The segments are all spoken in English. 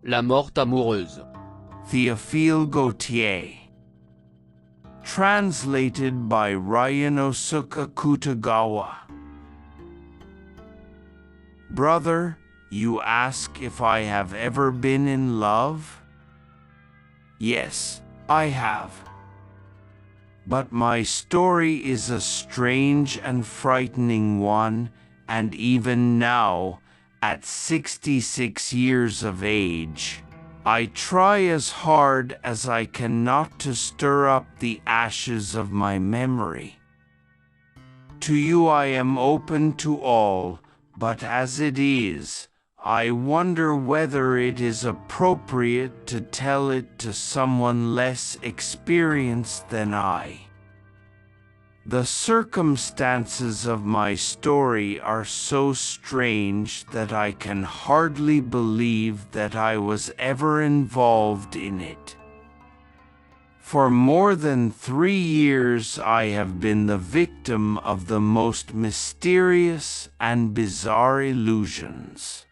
La Morte amoureuse. Theophile Gautier. Translated by Ryunosuke Akutagawa. Brother, you ask if I have ever been in love? Yes, I have. But my story is a strange and frightening one, and even now, at 66 years of age, I try as hard as I can not to stir up the ashes of my memory. To you I am open to all, but as it is, I wonder whether it is appropriate to tell it to someone less experienced than I. The circumstances of my story are so strange that I can hardly believe that I was ever involved in it. For more than 3 years I have been the victim of the most mysterious and bizarre illusions.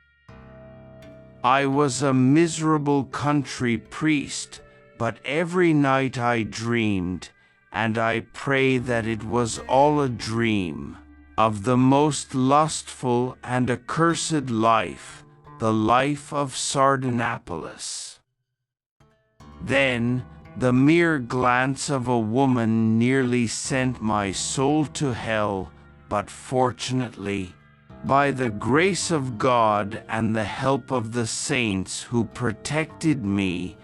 I was a miserable country priest, but every night I dreamed, and I pray that it was all a dream, of the most lustful and accursed life, the life of Sardanapalus. Then, the mere glance of a woman nearly sent my soul to hell, but fortunately, by the grace of God and the help of the saints who protected me,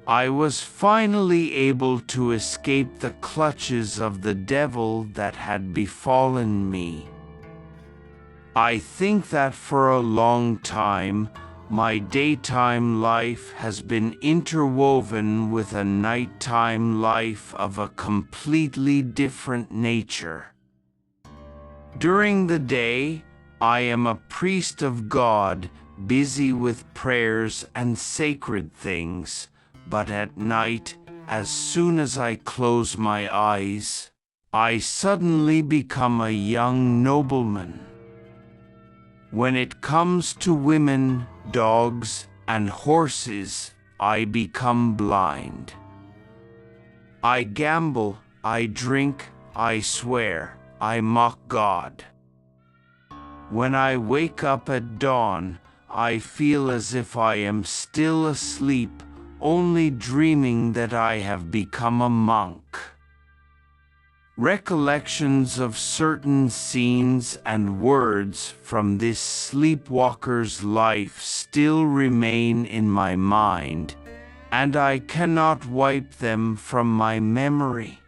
I was finally able to escape the clutches of the devil that had befallen me. I think that for a long time, my daytime life has been interwoven with a nighttime life of a completely different nature. During the day, I am a priest of God, busy with prayers and sacred things, but at night, as soon as I close my eyes, I suddenly become a young nobleman. When it comes to women, dogs, and horses, I become blind. I gamble, I drink, I swear, I mock God. When I wake up at dawn, I feel as if I am still asleep, only dreaming that I have become a monk. Recollections of certain scenes and words from this sleepwalker's life still remain in my mind, and I cannot wipe them from my memory.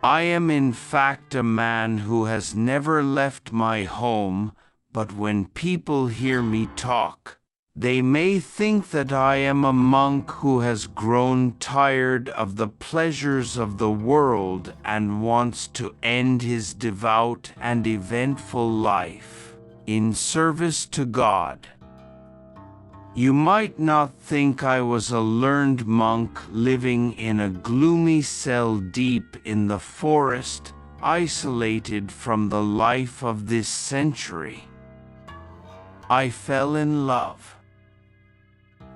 I am in fact a man who has never left my home, but when people hear me talk, they may think that I am a monk who has grown tired of the pleasures of the world and wants to end his devout and eventful life in service to God. You might not think I was a learned monk living in a gloomy cell deep in the forest, isolated from the life of this century. I fell in love.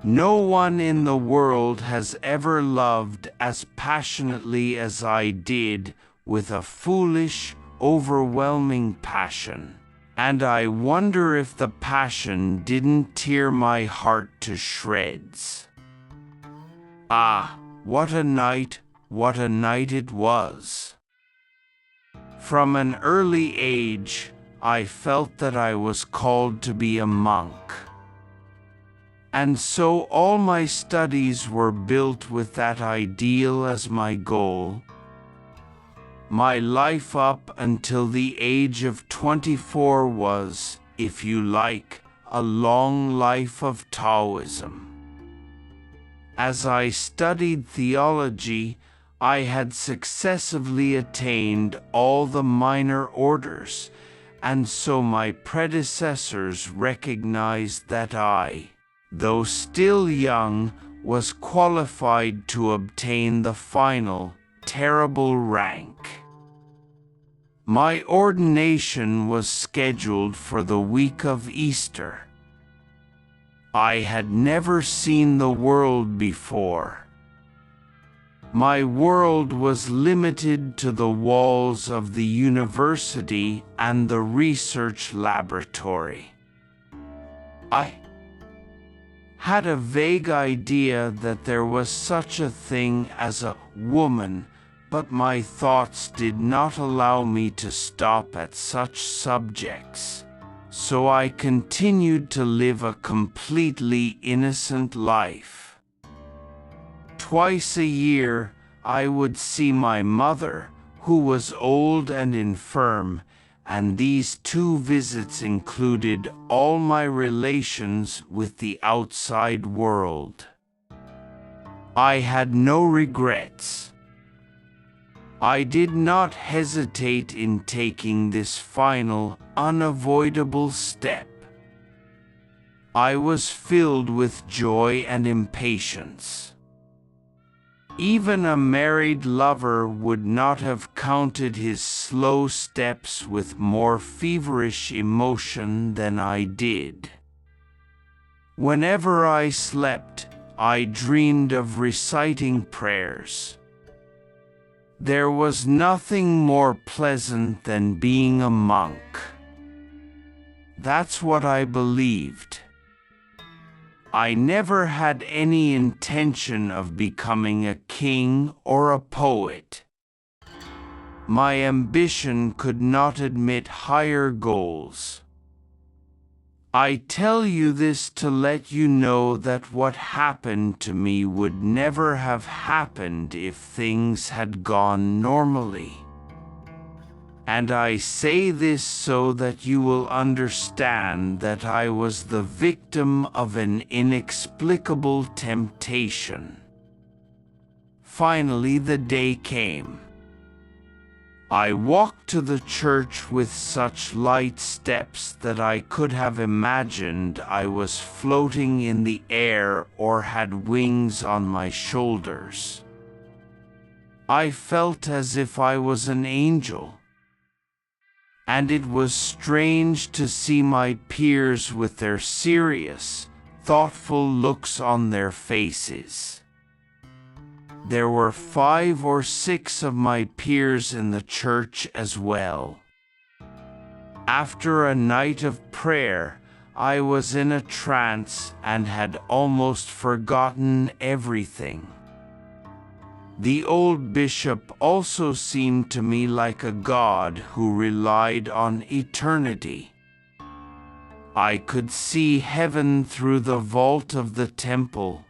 No one in the world has ever loved as passionately as I did, with a foolish, overwhelming passion. And I wonder if the passion didn't tear my heart to shreds. Ah, what a night it was. From an early age, I felt that I was called to be a monk. And so all my studies were built with that ideal as my goal. My life up until the age of 24 was, if you like, a long life of Taoism. As I studied theology, I had successively attained all the minor orders, and so my predecessors recognized that I, though still young, was qualified to obtain the final, terrible rank. My ordination was scheduled for the week of Easter. I had never seen the world before. My world was limited to the walls of the university and the research laboratory. I had a vague idea that there was such a thing as a woman, but my thoughts did not allow me to stop at such subjects, so I continued to live a completely innocent life. Twice a year, I would see my mother, who was old and infirm, and these 2 visits included all my relations with the outside world. I had no regrets. I did not hesitate in taking this final, unavoidable step. I was filled with joy and impatience. Even a married lover would not have counted his slow steps with more feverish emotion than I did. Whenever I slept, I dreamed of reciting prayers. There was nothing more pleasant than being a monk. That's what I believed. I never had any intention of becoming a king or a poet. My ambition could not admit higher goals. I tell you this to let you know that what happened to me would never have happened if things had gone normally. And I say this so that you will understand that I was the victim of an inexplicable temptation. Finally, the day came. I walked to the church with such light steps that I could have imagined I was floating in the air or had wings on my shoulders. I felt as if I was an angel. And it was strange to see my peers with their serious, thoughtful looks on their faces. There were 5 or 6 of my peers in the church as well. After a night of prayer, I was in a trance and had almost forgotten everything. The old bishop also seemed to me like a god who relied on eternity. I could see heaven through the vault of the temple.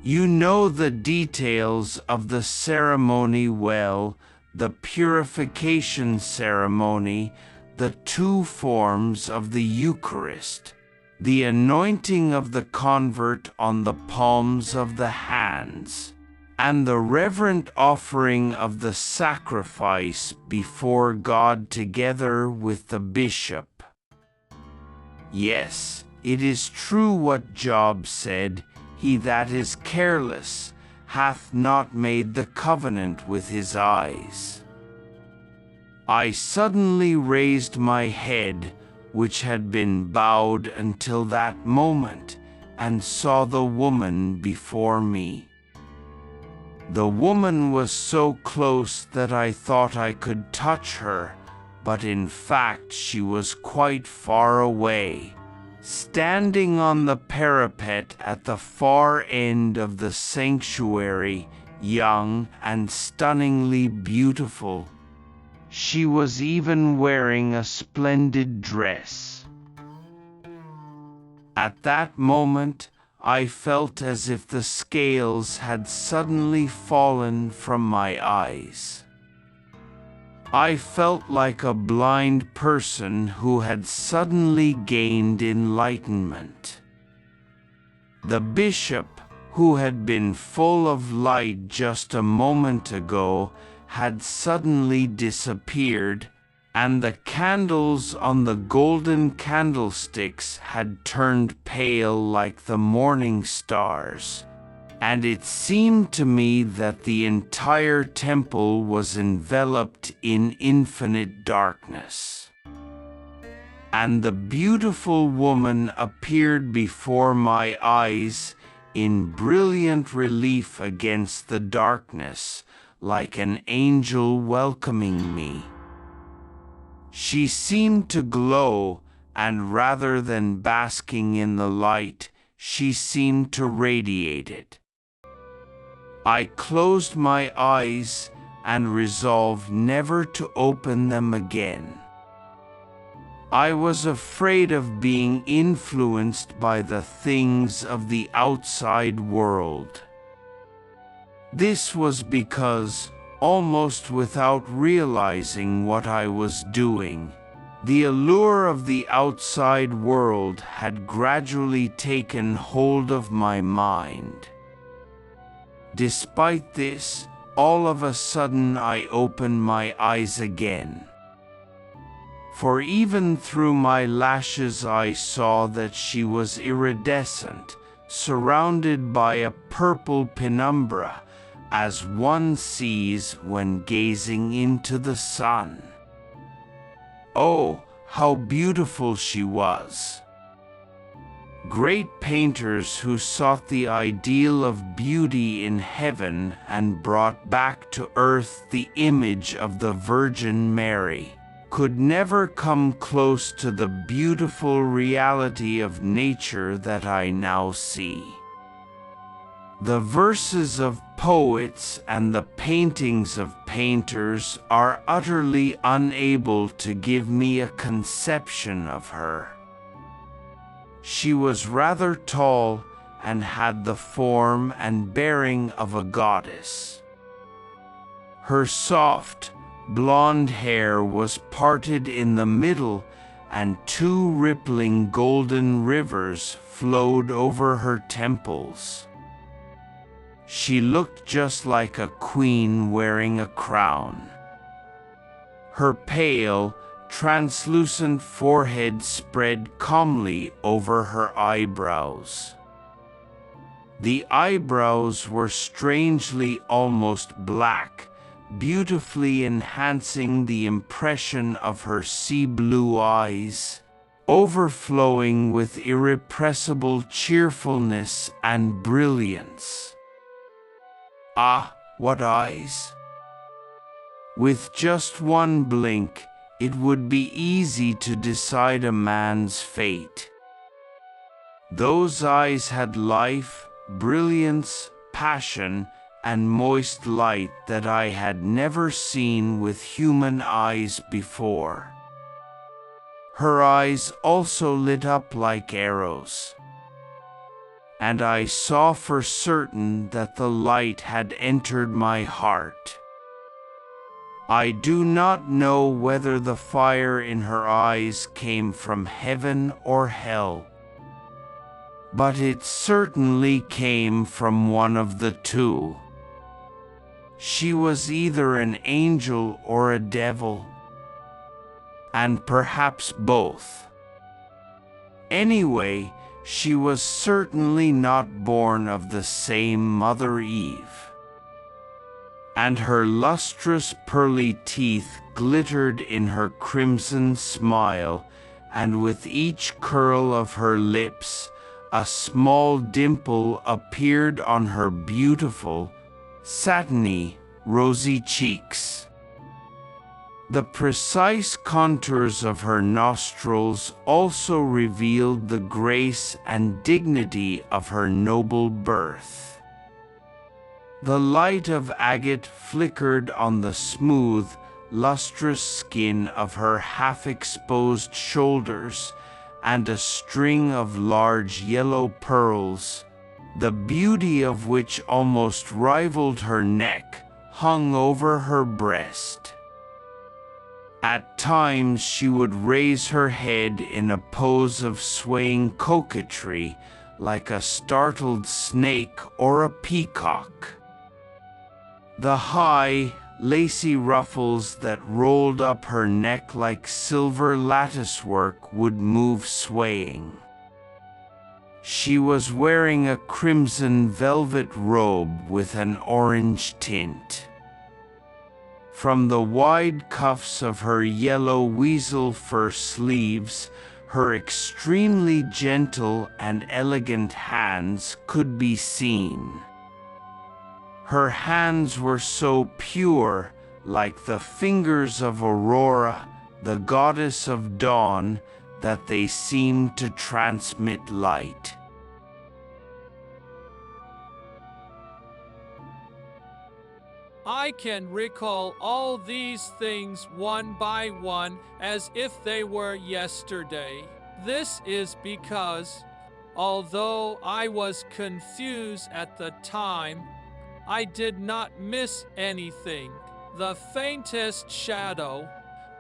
You know the details of the ceremony well, the purification ceremony, the 2 forms of the Eucharist, the anointing of the convert on the palms of the hands, and the reverent offering of the sacrifice before God together with the bishop. Yes, it is true what Job said, "He that is careless hath not made the covenant with his eyes." I suddenly raised my head, which had been bowed until that moment, and saw the woman before me. The woman was so close that I thought I could touch her, but in fact she was quite far away, standing on the parapet at the far end of the sanctuary, young and stunningly beautiful. She was even wearing a splendid dress. At that moment, I felt as if the scales had suddenly fallen from my eyes. I felt like a blind person who had suddenly gained enlightenment. The bishop, who had been full of light just a moment ago, had suddenly disappeared, and the candles on the golden candlesticks had turned pale like the morning stars, and it seemed to me that the entire temple was enveloped in infinite darkness. and the beautiful woman appeared before my eyes in brilliant relief against the darkness, like an angel welcoming me. She seemed to glow, and rather than basking in the light, she seemed to radiate it. I closed my eyes and resolved never to open them again. I was afraid of being influenced by the things of the outside world. This was because, almost without realizing what I was doing, the allure of the outside world had gradually taken hold of my mind. Despite this, all of a sudden I opened my eyes again. For even through my lashes I saw that she was iridescent, surrounded by a purple penumbra, as one sees when gazing into the sun. Oh, how beautiful she was! Great painters who sought the ideal of beauty in heaven and brought back to earth the image of the Virgin Mary could never come close to the beautiful reality of nature that I now see. The verses of poets and the paintings of painters are utterly unable to give me a conception of her. She was rather tall and had the form and bearing of a goddess. Her soft, blonde hair was parted in the middle, and two rippling golden rivers flowed over her temples. She looked just like a queen wearing a crown. Her pale, translucent forehead spread calmly over her eyebrows. The eyebrows were strangely almost black, beautifully enhancing the impression of her sea-blue eyes, overflowing with irrepressible cheerfulness and brilliance. Ah, what eyes! With just one blink, it would be easy to decide a man's fate. Those eyes had life, brilliance, passion, and moist light that I had never seen with human eyes before. Her eyes also lit up like arrows, and I saw for certain that the light had entered my heart. I do not know whether the fire in her eyes came from heaven or hell, but it certainly came from one of the two. She was either an angel or a devil, and perhaps both. Anyway, she was certainly not born of the same Mother Eve. And her lustrous pearly teeth glittered in her crimson smile, and with each curl of her lips, a small dimple appeared on her beautiful, satiny, rosy cheeks. The precise contours of her nostrils also revealed the grace and dignity of her noble birth. The light of agate flickered on the smooth, lustrous skin of her half-exposed shoulders, and a string of large yellow pearls, the beauty of which almost rivaled her neck, hung over her breast. At times she would raise her head in a pose of swaying coquetry, like a startled snake or a peacock. The high, lacy ruffles that rolled up her neck like silver latticework would move swaying. She was wearing a crimson velvet robe with an orange tint. From the wide cuffs of her yellow weasel fur sleeves, her extremely gentle and elegant hands could be seen. Her hands were so pure, like the fingers of Aurora, the goddess of dawn, that they seemed to transmit light. I can recall all these things one by one as if they were yesterday. This is because, although I was confused at the time, I did not miss anything. The faintest shadow,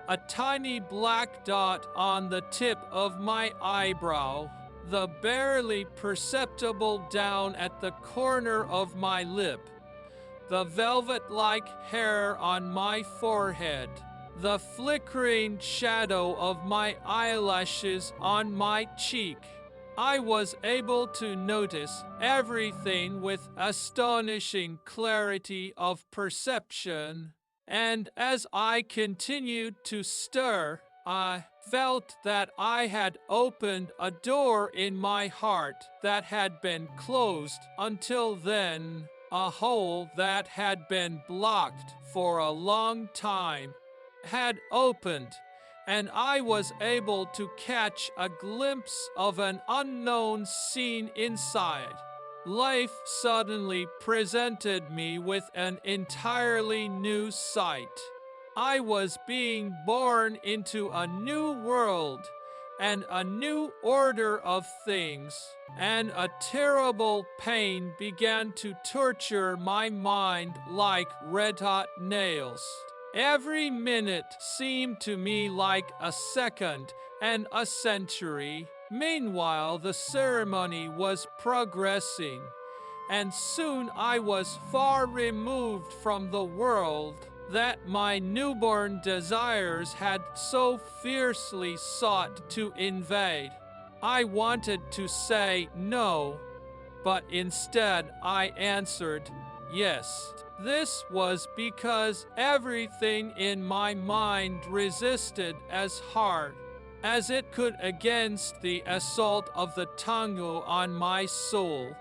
a tiny black dot on the tip of my eyebrow, the barely perceptible down at the corner of my lip, the velvet-like hair on my forehead, the flickering shadow of my eyelashes on my cheek. I was able to notice everything with astonishing clarity of perception, and as I continued to stir, I felt that I had opened a door in my heart that had been closed until then. A hole that had been blocked for a long time had opened, and I was able to catch a glimpse of an unknown scene inside. Life suddenly presented me with an entirely new sight. I was being born into a new world and a new order of things, and a terrible pain began to torture my mind like red-hot nails. Every minute seemed to me like a second and a century. Meanwhile, the ceremony was progressing, and soon I was far removed from the world that my newborn desires had so fiercely sought to invade. I wanted to say no, but instead I answered yes. This was because everything in my mind resisted as hard as it could against the assault of the Tango on my soul,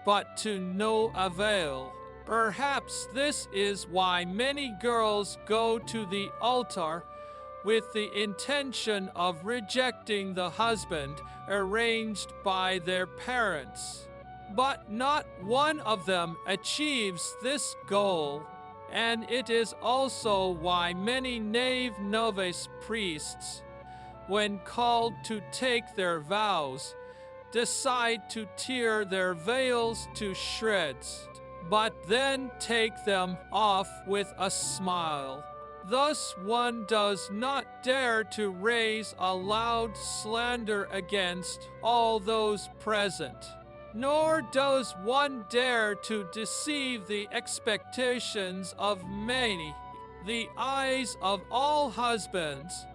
but to no avail. Perhaps this is why many girls go to the altar with the intention of rejecting the husband arranged by their parents. But not one of them achieves this goal, and it is also why many naive novice priests, when called to take their vows, decide to tear their veils to shreds, but then take them off with a smile. Thus one does not dare to raise a loud slander against all those present, nor does one dare to deceive the expectations of many, the eyes of all husbands,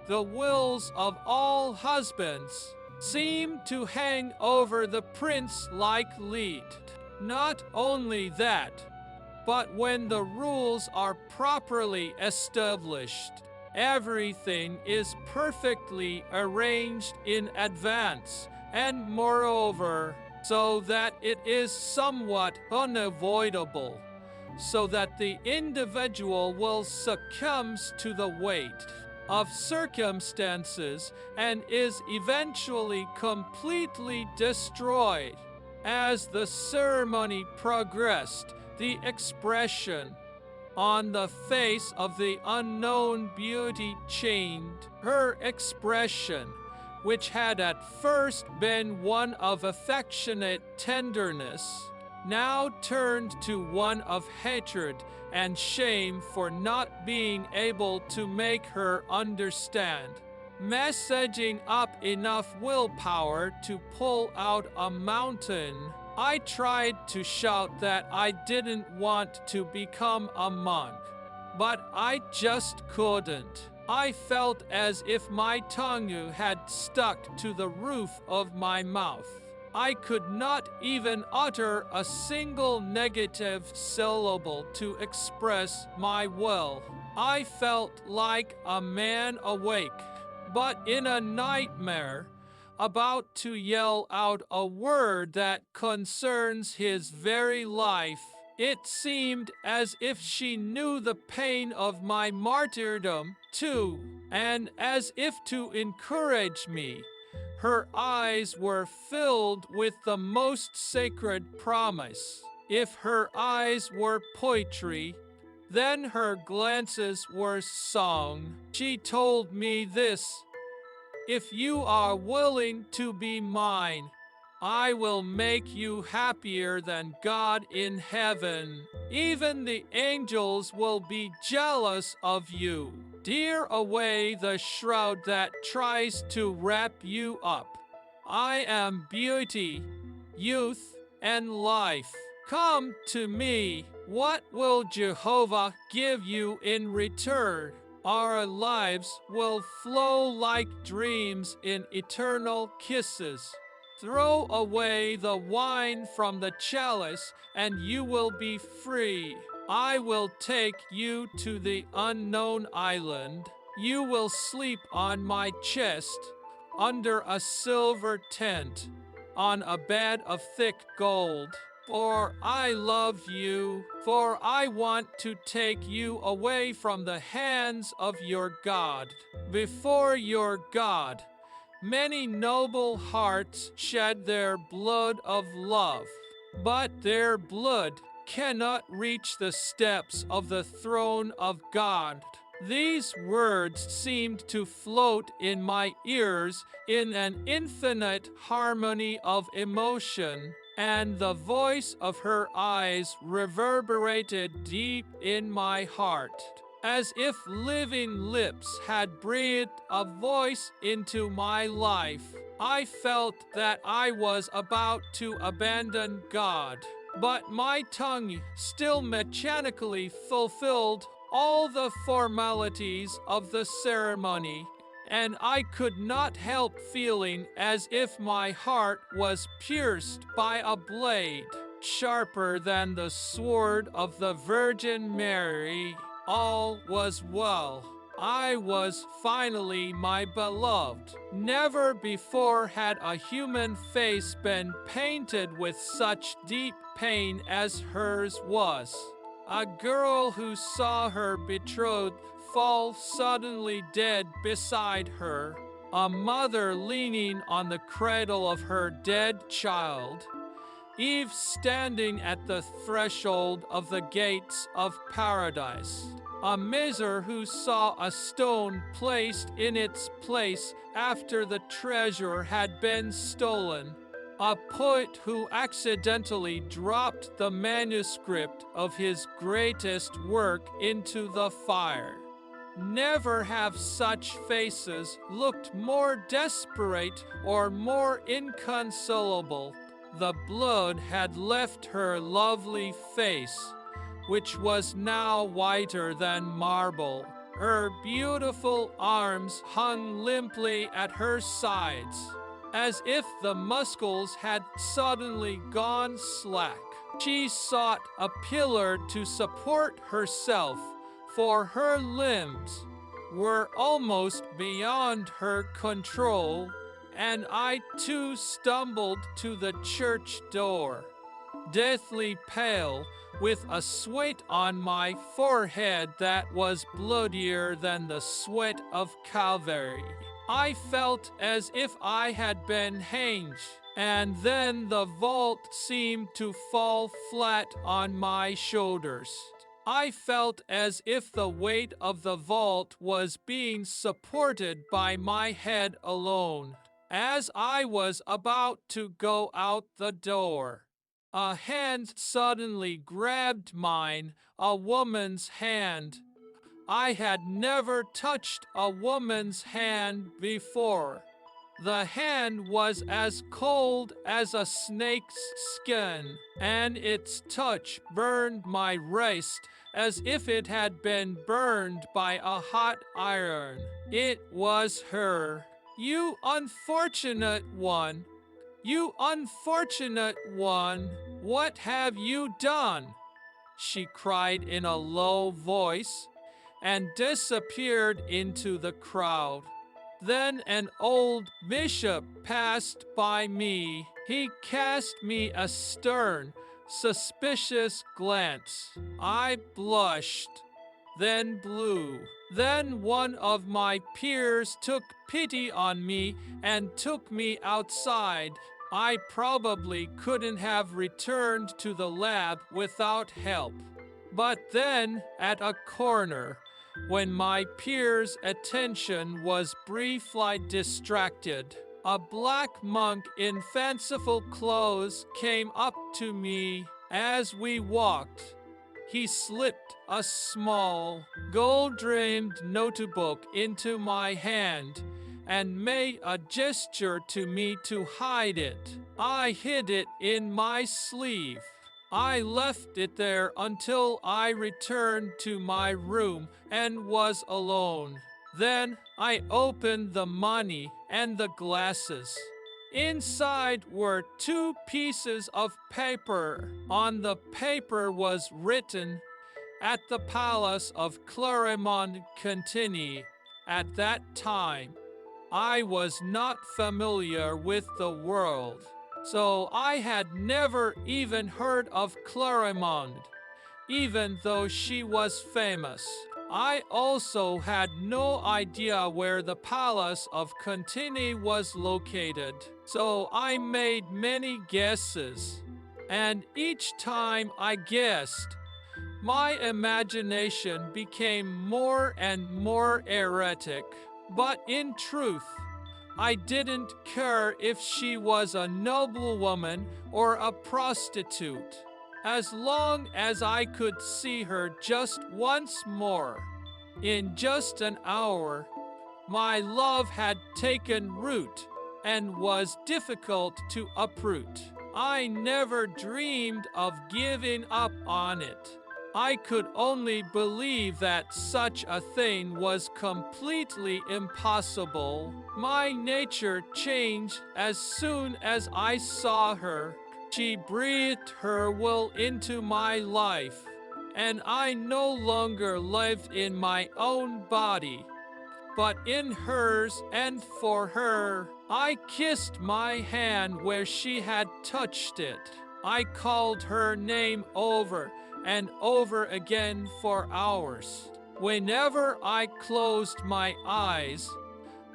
the wills of all husbands seem to hang over the prince like lead. Not only that, but when the rules are properly established, everything is perfectly arranged in advance, and moreover, so that it is somewhat unavoidable, so that the individual will succumb to the weight of circumstances and is eventually completely destroyed. As the ceremony progressed, the expression on the face of the unknown beauty changed. Her expression, which had at first been one of affectionate tenderness, now turned to one of hatred and shame for not being able to make her understand. Messaging up enough willpower to pull out a mountain, I tried to shout that I didn't want to become a monk, but I just couldn't. I felt as if my tongue had stuck to the roof of my mouth. I could not even utter a single negative syllable to express my will. I felt like a man awake, but in a nightmare, about to yell out a word that concerns his very life. It seemed as if she knew the pain of my martyrdom, too, and as if to encourage me, her eyes were filled with the most sacred promise. If her eyes were poetry, then her glances were song. She told me this: if you are willing to be mine, I will make you happier than God in heaven. Even the angels will be jealous of you. Tear away the shroud that tries to wrap you up. I am beauty, youth, and life. Come to me. What will Jehovah give you in return? Our lives will flow like dreams in eternal kisses. Throw away the wine from the chalice, and you will be free. I will take you to the unknown island. You will sleep on my chest, under a silver tent, on a bed of thick gold. For I love you, for I want to take you away from the hands of your God. Before your God, many noble hearts shed their blood of love, but their blood cannot reach the steps of the throne of God. These words seemed to float in my ears in an infinite harmony of emotion, and the voice of her eyes reverberated deep in my heart, as if living lips had breathed a voice into my life. I felt that I was about to abandon God, but my tongue still mechanically fulfilled all the formalities of the ceremony, and I could not help feeling as if my heart was pierced by a blade, sharper than the sword of the Virgin Mary. All was well. I was finally my beloved. Never before had a human face been painted with such deep pain as hers was. A girl who saw her betrothed fall suddenly dead beside her, a mother leaning on the cradle of her dead child, Eve standing at the threshold of the gates of paradise, a miser who saw a stone placed in its place after the treasure had been stolen, a poet who accidentally dropped the manuscript of his greatest work into the fire. Never have such faces looked more desperate or more inconsolable. The blood had left her lovely face, which was now whiter than marble. Her beautiful arms hung limply at her sides, as if the muscles had suddenly gone slack. She sought a pillar to support herself, for her limbs were almost beyond her control, and I too stumbled to the church door, deathly pale, with a sweat on my forehead that was bloodier than the sweat of Calvary. I felt as if I had been hanged, and then the vault seemed to fall flat on my shoulders. I felt as if the weight of the vault was being supported by my head alone. As I was about to go out the door, a hand suddenly grabbed mine, a woman's hand. I had never touched a woman's hand before. The hand was as cold as a snake's skin, and its touch burned my wrist as if it had been burned by a hot iron. It was her. You unfortunate one, You unfortunate one, what have you done? She cried in a low voice and disappeared into the crowd. Then an old bishop passed by me. He cast me a stern, suspicious glance. I blushed, then blew. Then one of my peers took pity on me and took me outside. I probably couldn't have returned to the lab without help. But then, at a corner, when my peer's attention was briefly distracted, a black monk in fanciful clothes came up to me as we walked. He slipped a small, gold-rimmed notebook into my hand and made a gesture to me to hide it. I hid it in my sleeve. I left it there until I returned to my room and was alone. Then I opened the money and the glasses. Inside were 2 pieces of paper. On the paper was written, "At the palace of Clarimonde, Contini." At that time, I was not familiar with the world, so I had never even heard of Clarimonde, even though she was famous. I also had no idea where the palace of Contini was located, so I made many guesses. And each time I guessed, my imagination became more and more erratic. But in truth, I didn't care if she was a noblewoman or a prostitute, as long as I could see her just once more. In just an hour, my love had taken root and was difficult to uproot. I never dreamed of giving up on it. I could only believe that such a thing was completely impossible. My nature changed as soon as I saw her. She breathed her will into my life, and I no longer lived in my own body, but in hers, and for her. I kissed my hand where she had touched it. I called her name over and over again for hours. Whenever I closed my eyes,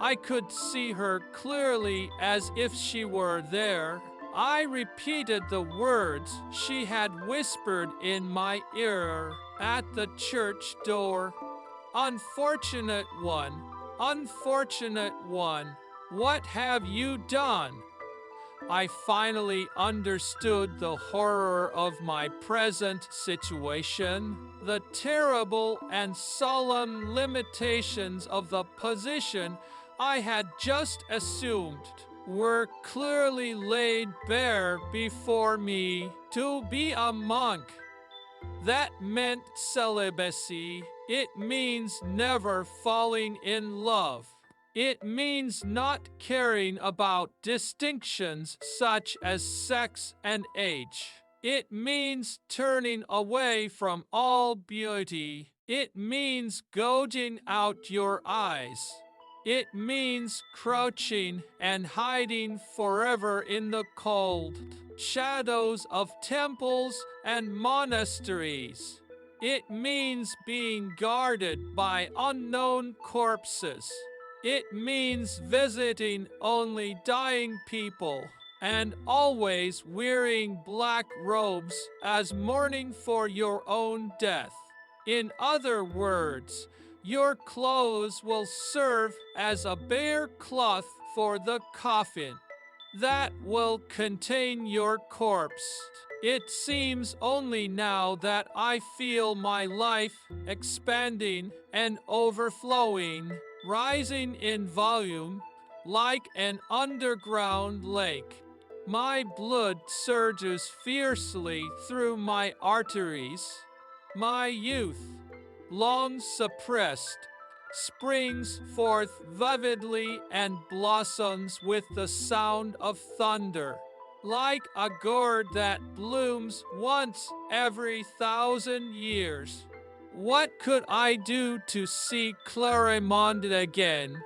I could see her clearly as if she were there. I repeated the words she had whispered in my ear at the church door. Unfortunate one, what have you done? I finally understood the horror of my present situation. The terrible and solemn limitations of the position I had just assumed were clearly laid bare before me. To be a monk, that meant celibacy. It means never falling in love. It means not caring about distinctions such as sex and age. It means turning away from all beauty. It means gouging out your eyes. It means crouching and hiding forever in the cold shadows of temples and monasteries. It means being guarded by unknown corpses. It means visiting only dying people and always wearing black robes as mourning for your own death. In other words, your clothes will serve as a bare cloth for the coffin that will contain your corpse. It seems only now that I feel my life expanding and overflowing, rising in volume like an underground lake. My blood surges fiercely through my arteries. My youth, long suppressed, springs forth vividly and blossoms with the sound of thunder, like a gourd that blooms once every 1,000 years. What could I do to see Clarimonde again?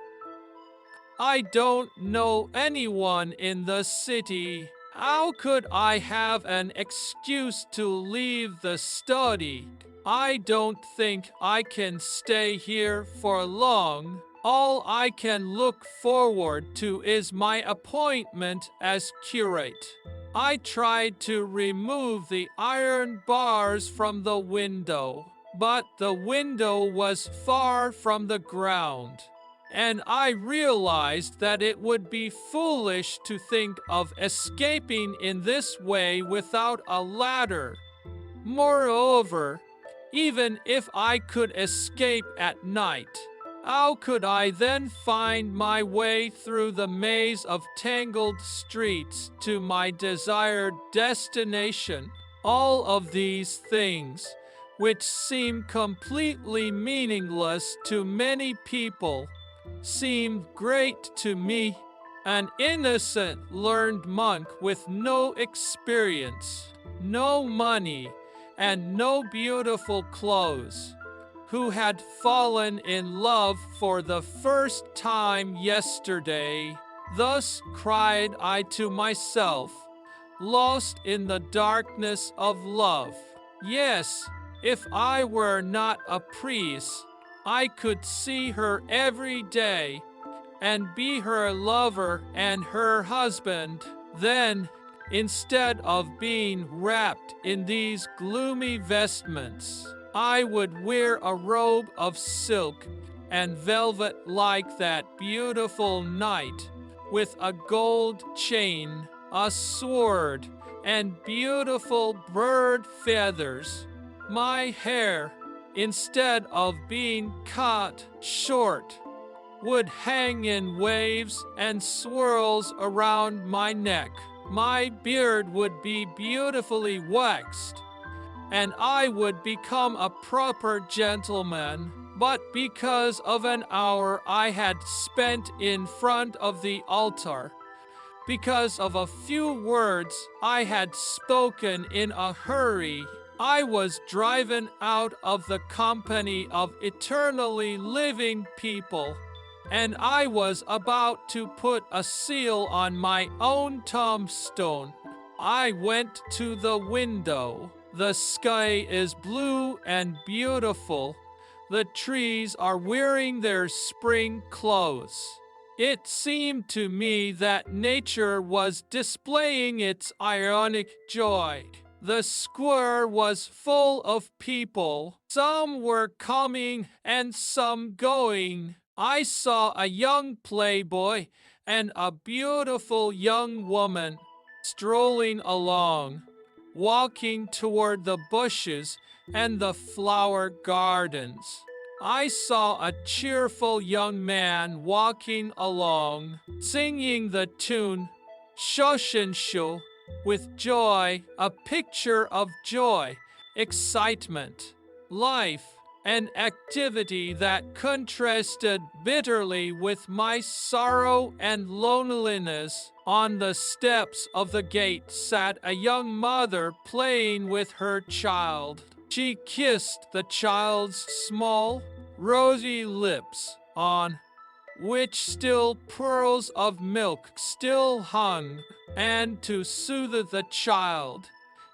I don't know anyone in the city. How could I have an excuse to leave the study? I don't think I can stay here for long. All I can look forward to is my appointment as curate. I tried to remove the iron bars from the window, but the window was far from the ground, and I realized that it would be foolish to think of escaping in this way without a ladder. Moreover, even if I could escape at night, how could I then find my way through the maze of tangled streets to my desired destination? All of these things, which seem completely meaningless to many people, seemed great to me, an innocent learned monk with no experience, no money, and no beautiful clothes, who had fallen in love for the first time yesterday. Thus cried I to myself, lost in the darkness of love. Yes, if I were not a priest, I could see her every day and be her lover and her husband. Then, instead of being wrapped in these gloomy vestments, I would wear a robe of silk and velvet like that beautiful knight, with a gold chain, a sword, and beautiful bird feathers. My hair, instead of being cut short, would hang in waves and swirls around my neck. My beard would be beautifully waxed, and I would become a proper gentleman. But because of an hour I had spent in front of the altar, because of a few words I had spoken in a hurry, I was driven out of the company of eternally living people, and I was about to put a seal on my own tombstone. I went to the window. The sky is blue and beautiful. The trees are wearing their spring clothes. It seemed to me that nature was displaying its ironic joy. The square was full of people. Some were coming and some going. I saw a young playboy and a beautiful young woman strolling along, walking toward the bushes and the flower gardens. I saw a cheerful young man walking along, singing the tune Shoshensho with joy, a picture of joy, excitement, life, an activity that contrasted bitterly with my sorrow and loneliness. On the steps of the gate sat a young mother playing with her child. She kissed the child's small, rosy lips, on which still pearls of milk still hung, and to soothe the child,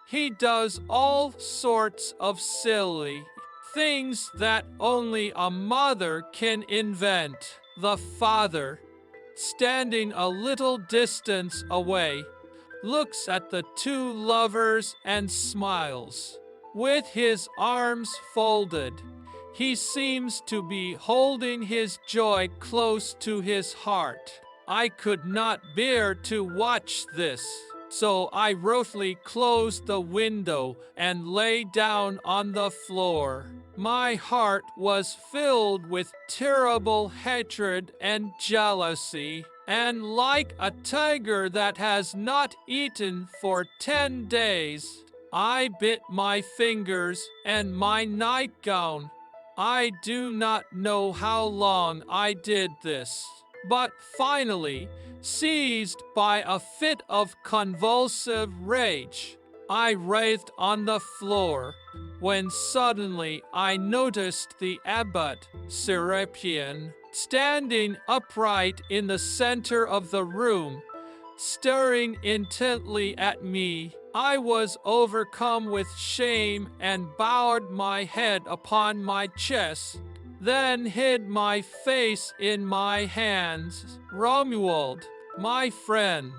he does all sorts of silly things that only a mother can invent. The father, standing a little distance away, looks at the two lovers and smiles. With his arms folded, he seems to be holding his joy close to his heart. I could not bear to watch this, so I roughly closed the window and lay down on the floor. My heart was filled with terrible hatred and jealousy, and like a tiger that has not eaten for 10 days, I bit my fingers and my nightgown I do not know how long I did this, but finally, seized by a fit of convulsive rage, I writhed on the floor, when suddenly I noticed the abbot, Serapion, standing upright in the center of the room, staring intently at me. I was overcome with shame and bowed my head upon my chest, then hid my face in my hands. Romuald, my friend,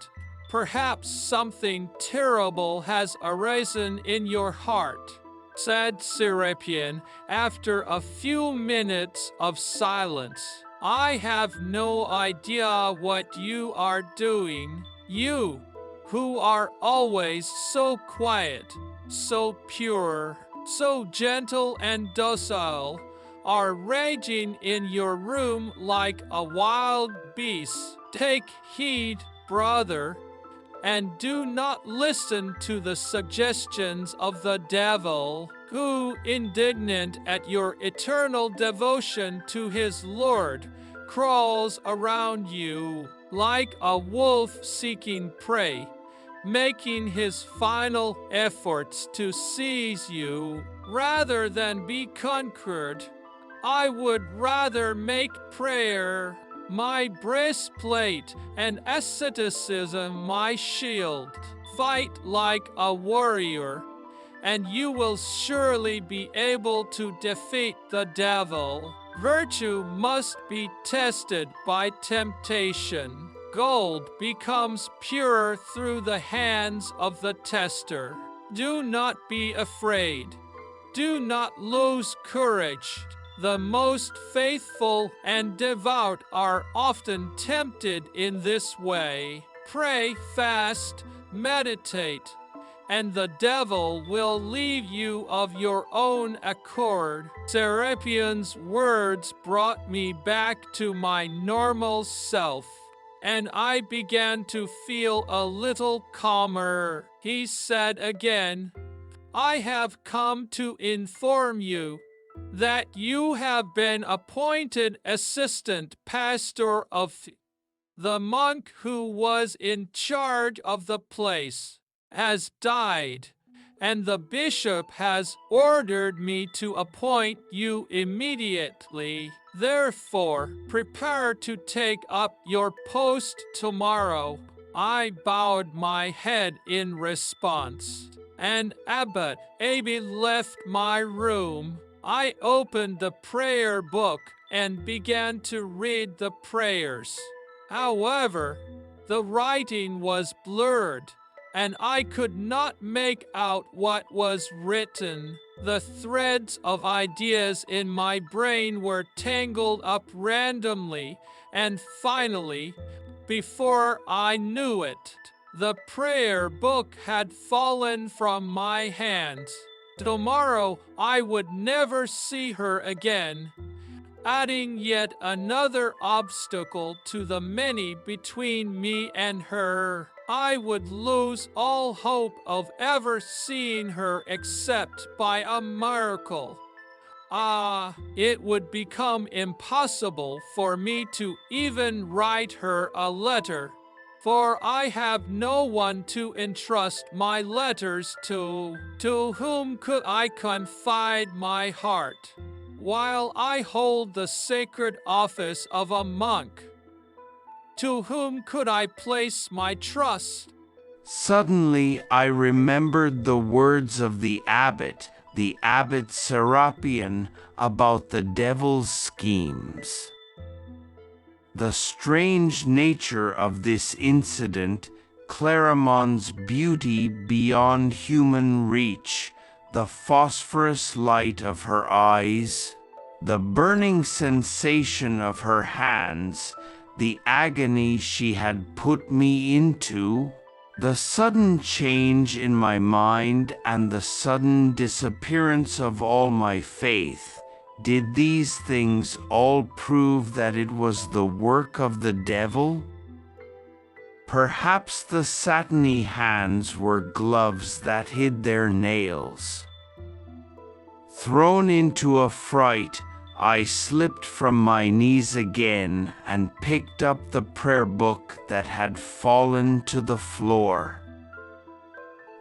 perhaps something terrible has arisen in your heart, said Serapion after a few minutes of silence. I have no idea what you are doing. You, who are always so quiet, so pure, so gentle and docile, are raging in your room like a wild beast. Take heed, brother, and do not listen to the suggestions of the devil, who, indignant at your eternal devotion to his Lord, crawls around you like a wolf seeking prey, making his final efforts to seize you. Rather than be conquered, I would rather make prayer my breastplate and asceticism my shield. Fight like a warrior, and you will surely be able to defeat the devil. Virtue must be tested by temptation. Gold becomes pure through the hands of the tester. Do not be afraid. Do not lose courage. The most faithful and devout are often tempted in this way. Pray, fast, meditate, and the devil will leave you of your own accord. Serapion's words brought me back to my normal self, and I began to feel a little calmer. He said again, I have come to inform you that you have been appointed assistant pastor of the monk who was in charge of the place has died, and the bishop has ordered me to appoint you immediately. Therefore, prepare to take up your post tomorrow. I bowed my head in response, and Abbot Abi left my room. I opened the prayer book and began to read the prayers. However, the writing was blurred, and I could not make out what was written. The threads of ideas in my brain were tangled up randomly, and finally, before I knew it, the prayer book had fallen from my hands. Tomorrow I would never see her again, adding yet another obstacle to the many between me and her. I would lose all hope of ever seeing her except by a miracle. It would become impossible for me to even write her a letter, for I have no one to entrust my letters to. To whom could I confide my heart, while I hold the sacred office of a monk? To whom could I place my trust? Suddenly I remembered the words of the abbot Serapion, about the devil's schemes. The strange nature of this incident, Clarimonde's beauty beyond human reach, the phosphorus light of her eyes, the burning sensation of her hands, the agony she had put me into, the sudden change in my mind and the sudden disappearance of all my faith. Did these things all prove that it was the work of the devil? Perhaps the satiny hands were gloves that hid their nails. Thrown into a fright, I slipped from my knees again and picked up the prayer book that had fallen to the floor.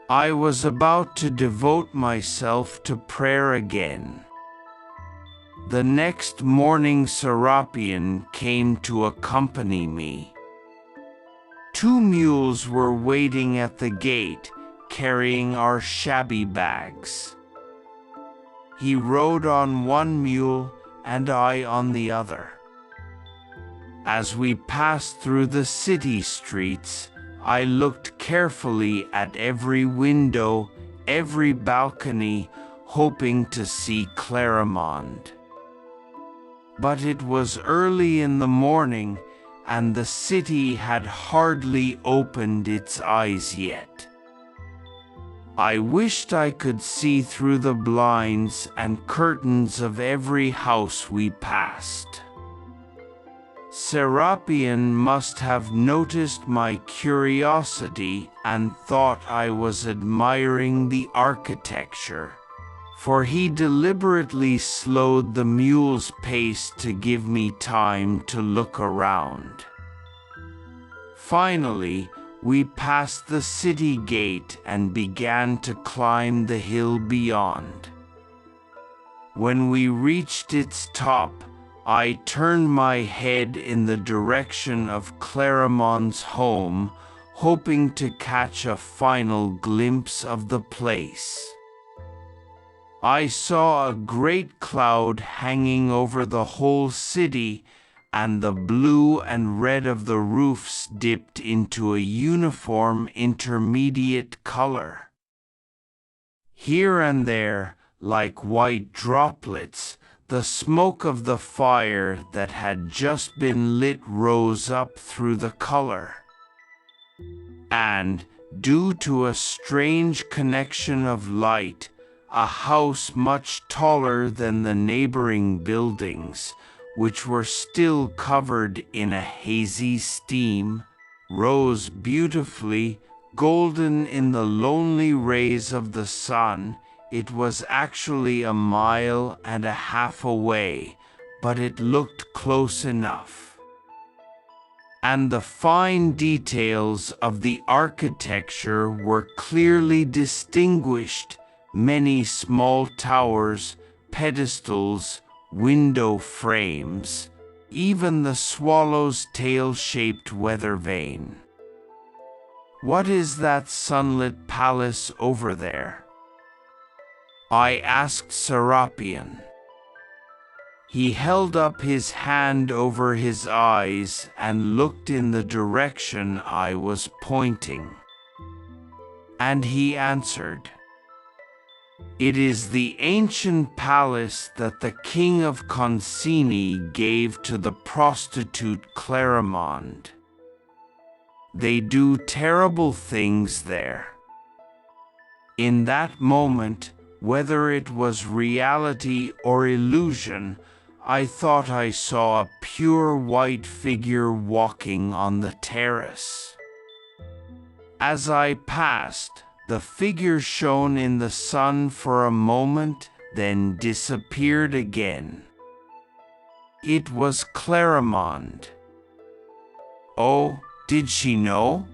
I was about to devote myself to prayer again. The next morning Serapion came to accompany me. 2 mules were waiting at the gate, carrying our shabby bags. He rode on one mule and I on the other. As we passed through the city streets, I looked carefully at every window, every balcony, hoping to see Clarimonde. But it was early in the morning, and the city had hardly opened its eyes yet. I wished I could see through the blinds and curtains of every house we passed. Serapion must have noticed my curiosity and thought I was admiring the architecture, for he deliberately slowed the mule's pace to give me time to look around. Finally, we passed the city gate and began to climb the hill beyond. When we reached its top, I turned my head in the direction of Clarimonde's home, hoping to catch a final glimpse of the place. I saw a great cloud hanging over the whole city, and the blue and red of the roofs dipped into a uniform intermediate color. Here and there, like white droplets, the smoke of the fire that had just been lit rose up through the color. And, due to a strange connection of light, a house much taller than the neighboring buildings, which were still covered in a hazy steam, rose beautifully, golden in the lonely rays of the sun. It was actually 1.5 miles away, but it looked close enough. And the fine details of the architecture were clearly distinguished: many small towers, pedestals, window frames, even the swallow's tail-shaped weather vane. "What is that sunlit palace over there?" I asked Serapion. He held up his hand over his eyes and looked in the direction I was pointing. And he answered, "It is the ancient palace that the king of Consini gave to the prostitute Clarimonde. They do terrible things there." In that moment, whether it was reality or illusion, I thought I saw a pure white figure walking on the terrace. As I passed, the figure shone in the sun for a moment, then disappeared again. It was Clarimonde. Oh, did she know?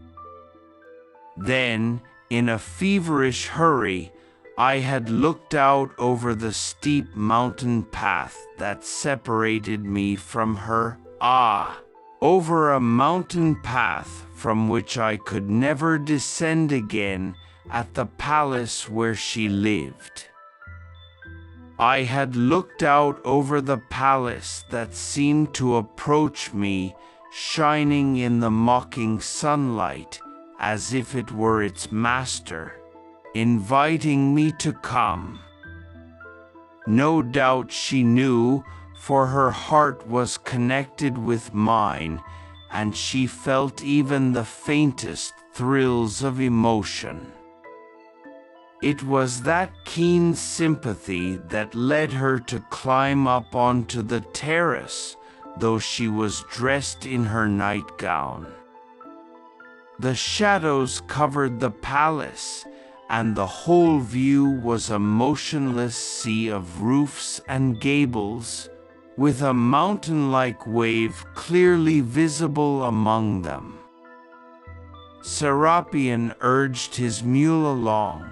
Then, in a feverish hurry, I had looked out over the steep mountain path that separated me from her. Over a mountain path from which I could never descend again, at the palace where she lived. I had looked out over the palace that seemed to approach me, shining in the mocking sunlight, as if it were its master, inviting me to come. No doubt she knew, for her heart was connected with mine, and she felt even the faintest thrills of emotion. It was that keen sympathy that led her to climb up onto the terrace, though she was dressed in her nightgown. The shadows covered the palace, and the whole view was a motionless sea of roofs and gables, with a mountain-like wave clearly visible among them. Serapion urged his mule along.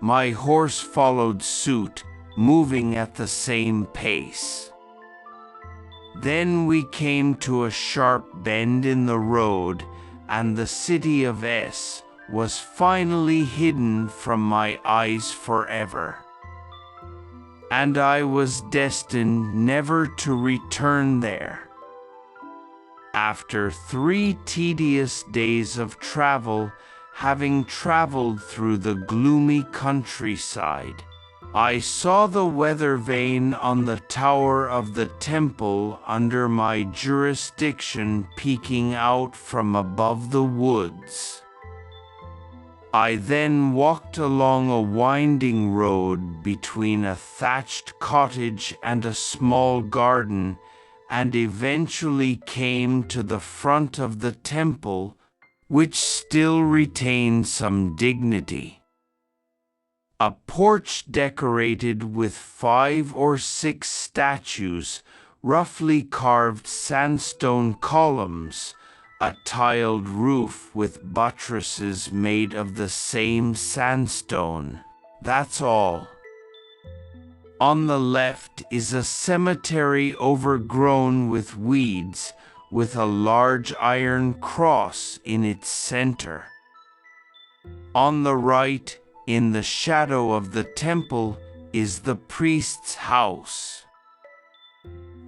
My horse followed suit, moving at the same pace. Then we came to a sharp bend in the road, and the city of S was finally hidden from my eyes forever. And I was destined never to return there. After 3 tedious days of travel, having traveled through the gloomy countryside, I saw the weather vane on the tower of the temple under my jurisdiction peeking out from above the woods. I then walked along a winding road between a thatched cottage and a small garden, and eventually came to the front of the temple, which still retained some dignity. A porch decorated with 5 or 6 statues, roughly carved sandstone columns, a tiled roof with buttresses made of the same sandstone. That's all. On the left is a cemetery overgrown with weeds, with a large iron cross in its center. On the right, in the shadow of the temple, is the priest's house.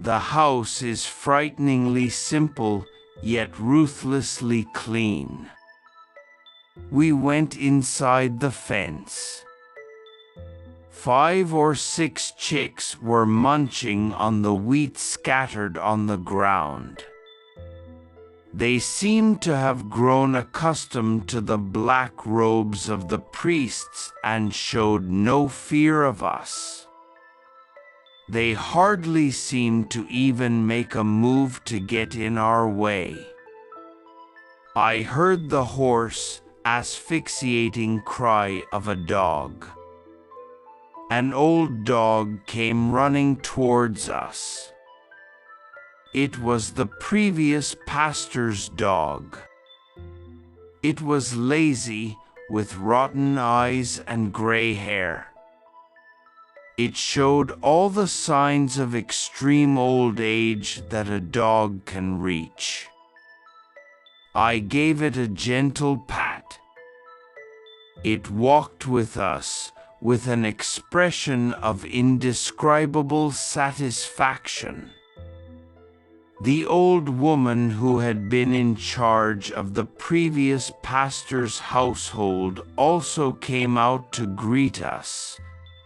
The house is frighteningly simple, yet ruthlessly clean. We went inside the fence. 5 or 6 chicks were munching on the wheat scattered on the ground. They seemed to have grown accustomed to the black robes of the priests and showed no fear of us. They hardly seemed to even make a move to get in our way. I heard the hoarse, asphyxiating cry of a dog. An old dog came running towards us. It was the previous pastor's dog. It was lazy, with rotten eyes and gray hair. It showed all the signs of extreme old age that a dog can reach. I gave it a gentle pat. It walked with us, with an expression of indescribable satisfaction. The old woman who had been in charge of the previous pastor's household also came out to greet us,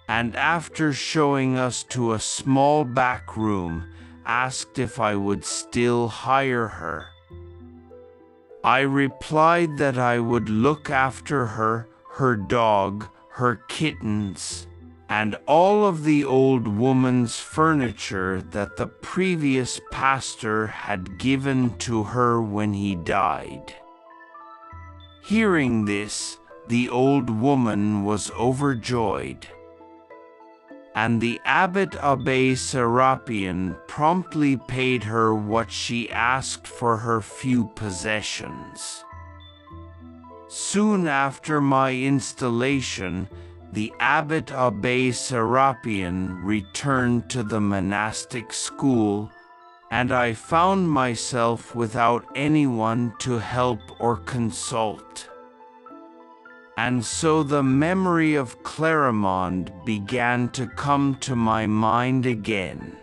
and after showing us to a small back room, asked if I would still hire her. I replied that I would look after her, her dog, her kittens, and all of the old woman's furniture that the previous pastor had given to her when he died. Hearing this, the old woman was overjoyed, and the abbot Abbé Serapion promptly paid her what she asked for her few possessions. Soon after my installation, the abbot Abbé Serapion returned to the monastic school, and I found myself without anyone to help or consult. And so the memory of Clarimonde began to come to my mind again.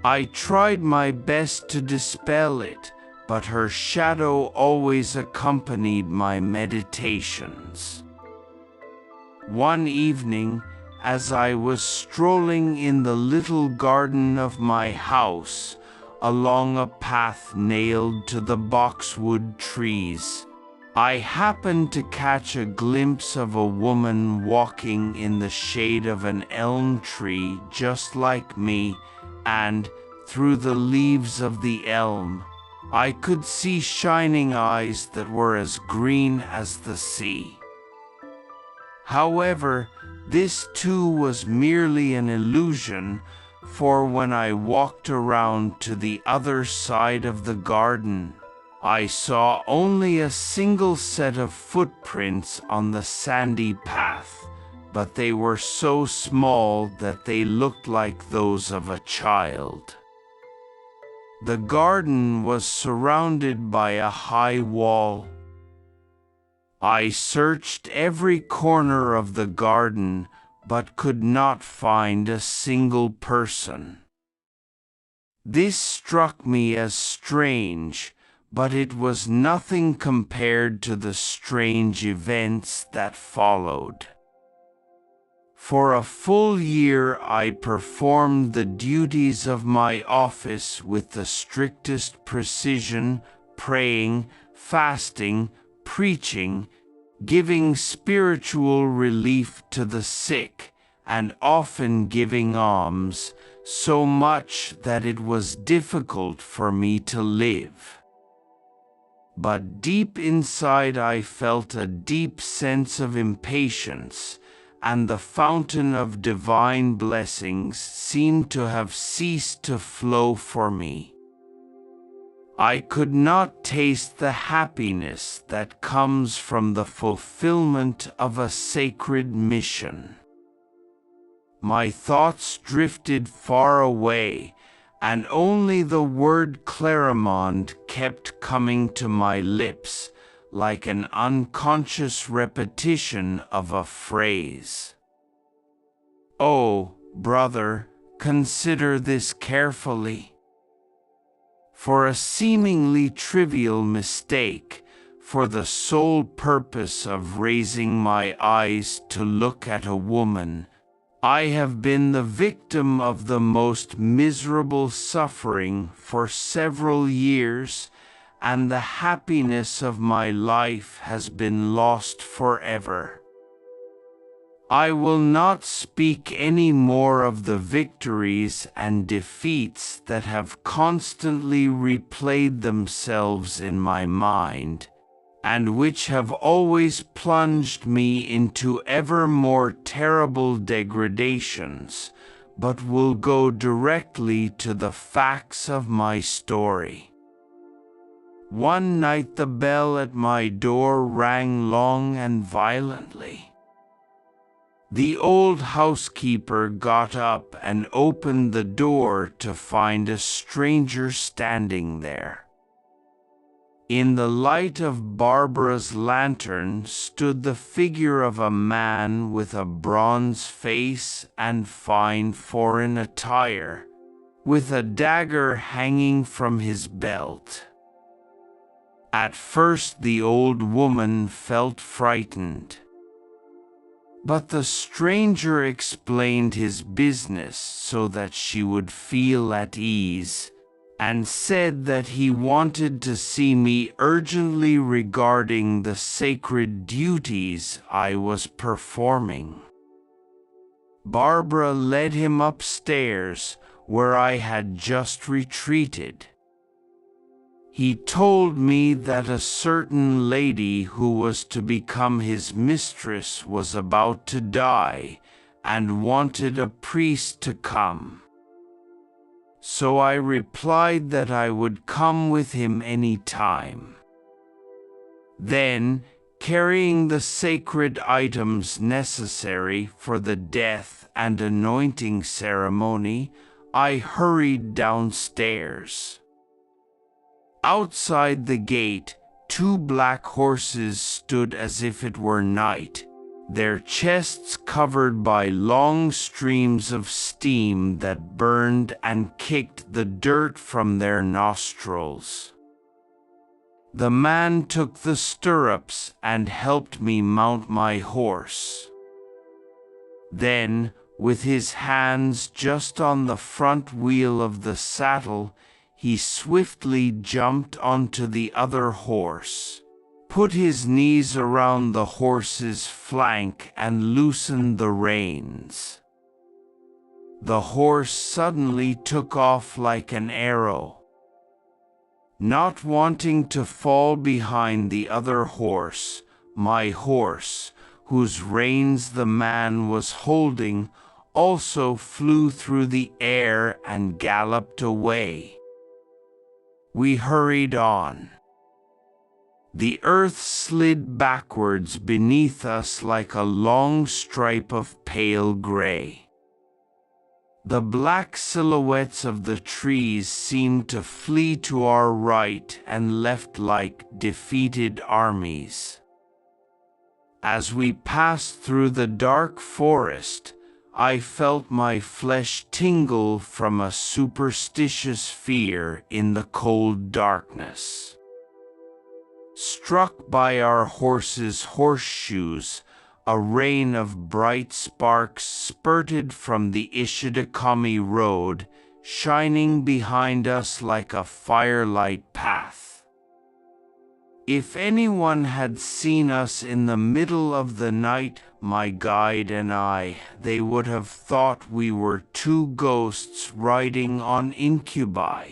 I tried my best to dispel it, but her shadow always accompanied my meditations. One evening, as I was strolling in the little garden of my house, along a path nailed to the boxwood trees, I happened to catch a glimpse of a woman walking in the shade of an elm tree just like me, and, through the leaves of the elm, I could see shining eyes that were as green as the sea. However, this too was merely an illusion, for when I walked around to the other side of the garden, I saw only a single set of footprints on the sandy path, but they were so small that they looked like those of a child. The garden was surrounded by a high wall. I searched every corner of the garden, but could not find a single person. This struck me as strange, but it was nothing compared to the strange events that followed. For a full year I performed the duties of my office with the strictest precision, praying, fasting, preaching, giving spiritual relief to the sick, and often giving alms, so much that it was difficult for me to live. But deep inside I felt a deep sense of impatience, and the fountain of divine blessings seemed to have ceased to flow for me. I could not taste the happiness that comes from the fulfillment of a sacred mission. My thoughts drifted far away, and only the word Clarimonde kept coming to my lips, like an unconscious repetition of a phrase. Oh, brother, consider this carefully. For a seemingly trivial mistake, for the sole purpose of raising my eyes to look at a woman, I have been the victim of the most miserable suffering for several years, and the happiness of my life has been lost forever. I will not speak any more of the victories and defeats that have constantly replayed themselves in my mind, and which have always plunged me into ever more terrible degradations, but will go directly to the facts of my story. One night the bell at my door rang long and violently. The old housekeeper got up and opened the door to find a stranger standing there. In the light of Barbara's lantern stood the figure of a man with a bronze face and fine foreign attire, with a dagger hanging from his belt. At first the old woman felt frightened. But the stranger explained his business so that she would feel at ease, and said that he wanted to see me urgently regarding the sacred duties I was performing. Barbara led him upstairs, where I had just retreated. He told me that a certain lady who was to become his mistress was about to die, and wanted a priest to come. So I replied that I would come with him any time. Then, carrying the sacred items necessary for the death and anointing ceremony, I hurried downstairs. Outside the gate, 2 black horses stood as if it were night, their chests covered by long streams of steam that burned and kicked the dirt from their nostrils. The man took the stirrups and helped me mount my horse. Then, with his hands just on the front wheel of the saddle, he swiftly jumped onto the other horse, put his knees around the horse's flank and loosened the reins. The horse suddenly took off like an arrow. not wanting to fall behind the other horse, my horse, whose reins the man was holding, also flew through the air and galloped away. We hurried on. The earth slid backwards beneath us like a long stripe of pale gray. The black silhouettes of the trees seemed to flee to our right and left like defeated armies. As we passed through the dark forest, I felt my flesh tingle from a superstitious fear in the cold darkness. Struck by our horses' horseshoes, a rain of bright sparks spurted from the Ishidakami road, shining behind us like a firelight path. If anyone had seen us in the middle of the night, my guide and I, they would have thought we were two ghosts riding on incubi.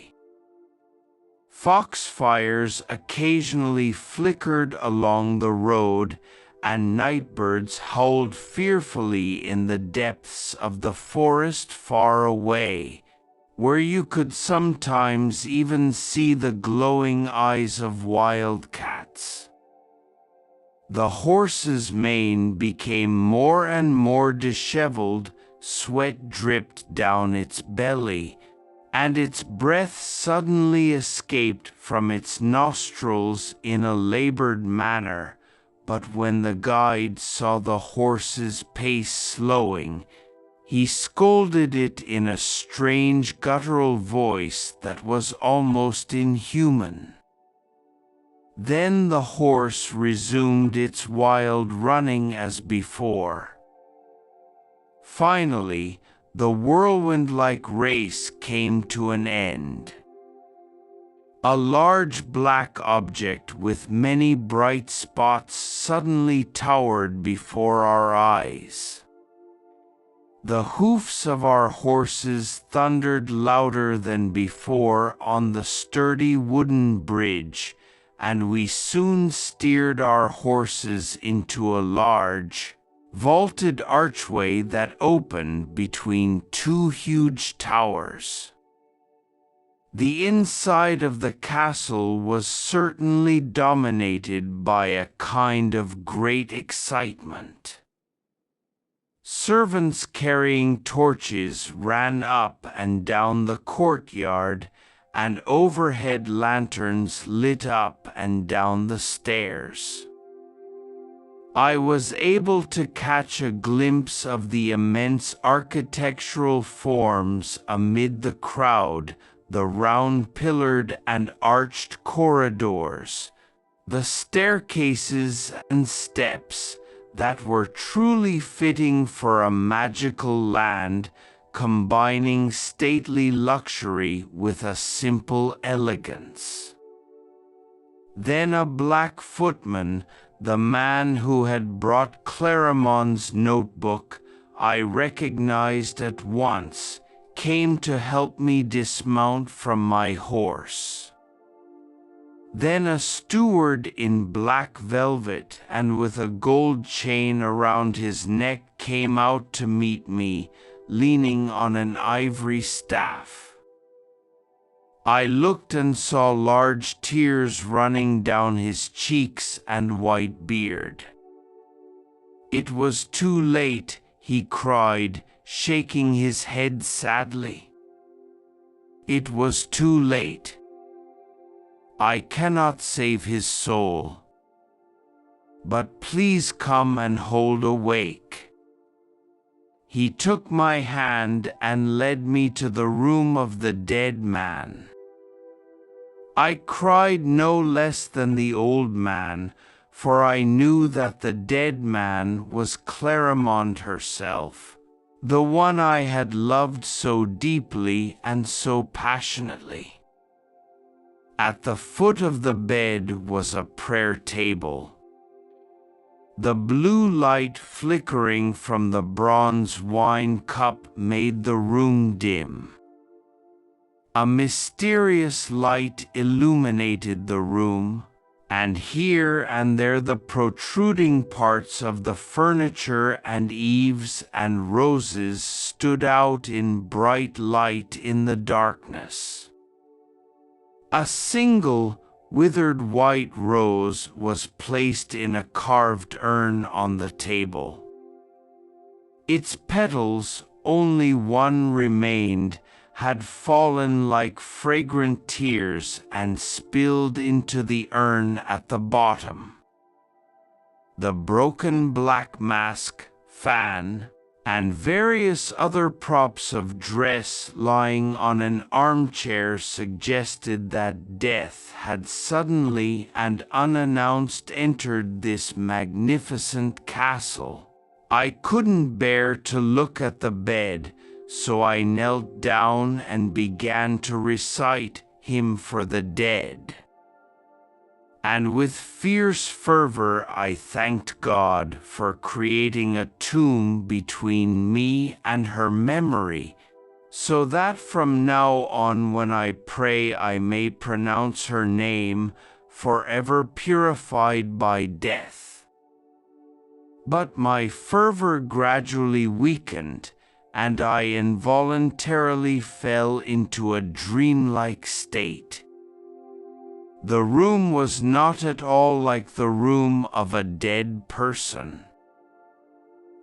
Foxfires occasionally flickered along the road, and nightbirds howled fearfully in the depths of the forest far away, where you could sometimes even see the glowing eyes of wildcats. The horse's mane became more and more disheveled, sweat dripped down its belly, and its breath suddenly escaped from its nostrils in a labored manner. But when the guide saw the horse's pace slowing, he scolded it in a strange guttural voice that was almost inhuman. Then the horse resumed its wild running as before. Finally, the whirlwind-like race came to an end. A large black object with many bright spots suddenly towered before our eyes. The hoofs of our horses thundered louder than before on the sturdy wooden bridge, and we soon steered our horses into a large, vaulted archway that opened between two huge towers. The inside of the castle was certainly dominated by a kind of great excitement. Servants carrying torches ran up and down the courtyard, and overhead lanterns lit up and down the stairs. I was able to catch a glimpse of the immense architectural forms amid the crowd, the round-pillared and arched corridors, the staircases and steps that were truly fitting for a magical land, combining stately luxury with a simple elegance. Then a black footman, the man who had brought Clarimonde's notebook, I recognized at once, came to help me dismount from my horse. Then a steward in black velvet and with a gold chain around his neck came out to meet me, leaning on an ivory staff. I looked and saw large tears running down his cheeks and white beard. "It was too late," he cried, shaking his head sadly. "It was too late. I cannot save his soul. But please come and hold awake." He took my hand and led me to the room of the dead man. I cried no less than the old man, for I knew that the dead man was Clarimonde herself, the one I had loved so deeply and so passionately. At the foot of the bed was a prayer table. The blue light flickering from the bronze wine cup made the room dim. A mysterious light illuminated the room, and here and there the protruding parts of the furniture and eaves and roses stood out in bright light in the darkness. A single, withered white rose was placed in a carved urn on the table. Its petals, only one remained, had fallen like fragrant tears and spilled into the urn at the bottom. The broken black mask, fan, and various other props of dress lying on an armchair suggested that death had suddenly and unannounced entered this magnificent castle. I couldn't bear to look at the bed, so I knelt down and began to recite Hymn for the Dead. And with fierce fervor I thanked God for creating a tomb between me and her memory, so that from now on when I pray I may pronounce her name, forever purified by death. But my fervor gradually weakened, and I involuntarily fell into a dreamlike state. The room was not at all like the room of a dead person.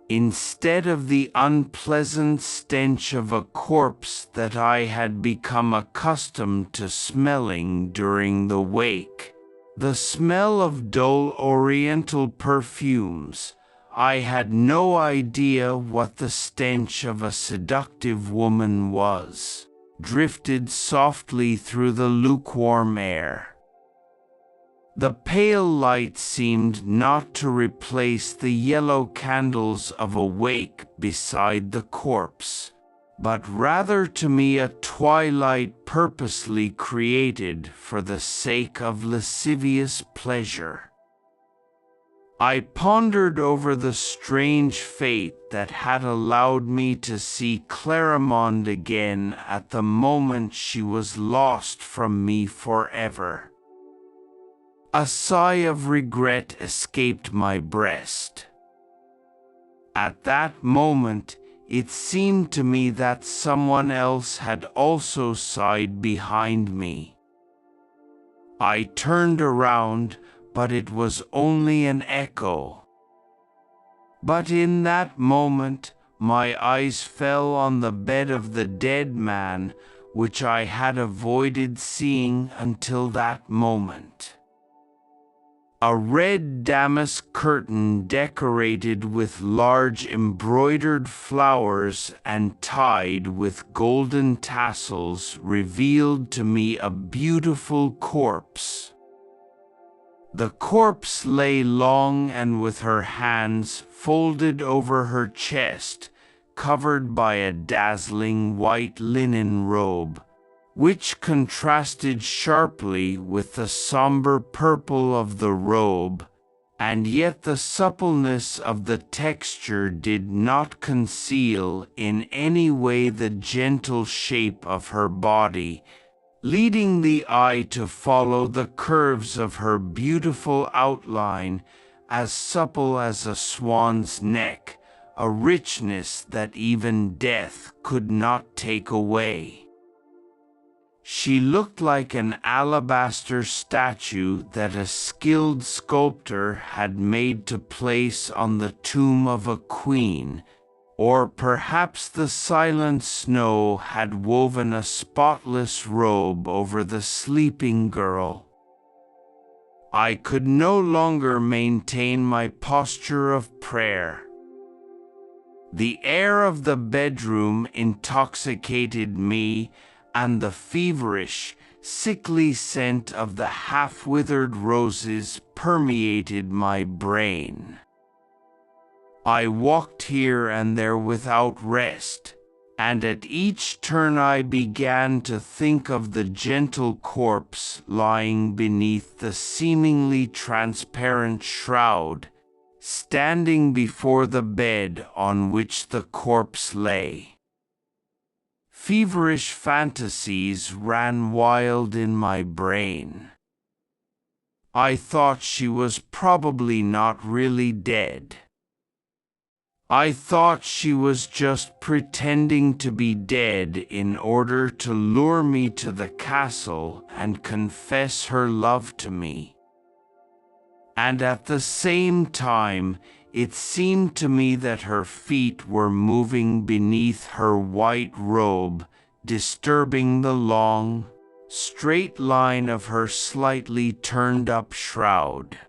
Instead of the unpleasant stench of a corpse that I had become accustomed to smelling during the wake, the smell of dull oriental perfumes, I had no idea what the stench of a seductive woman was, drifted softly through the lukewarm air. The pale light seemed not to replace the yellow candles of a wake beside the corpse, but rather to me a twilight purposely created for the sake of lascivious pleasure. I pondered over the strange fate that had allowed me to see Clarimonde again at the moment she was lost from me forever. A sigh of regret escaped my breast. At that moment, it seemed to me that someone else had also sighed behind me. I turned around, but it was only an echo. But in that moment, my eyes fell on the bed of the dead man, which I had avoided seeing until that moment. A red damask curtain decorated with large embroidered flowers and tied with golden tassels revealed to me a beautiful corpse. The corpse lay long and with her hands folded over her chest, covered by a dazzling white linen robe, which contrasted sharply with the somber purple of the robe, and yet the suppleness of the texture did not conceal in any way the gentle shape of her body, leading the eye to follow the curves of her beautiful outline, as supple as a swan's neck, a richness that even death could not take away. She looked like an alabaster statue that a skilled sculptor had made to place on the tomb of a queen, or perhaps the silent snow had woven a spotless robe over the sleeping girl. I could no longer maintain my posture of prayer. The air of the bedroom intoxicated me, and the feverish, sickly scent of the half-withered roses permeated my brain. I walked here and there without rest, and at each turn I began to think of the gentle corpse lying beneath the seemingly transparent shroud, standing before the bed on which the corpse lay. Feverish fantasies ran wild in my brain. I thought she was probably not really dead. I thought she was just pretending to be dead in order to lure me to the castle and confess her love to me. And at the same time, it seemed to me that her feet were moving beneath her white robe, disturbing the long, straight line of her slightly turned-up shroud.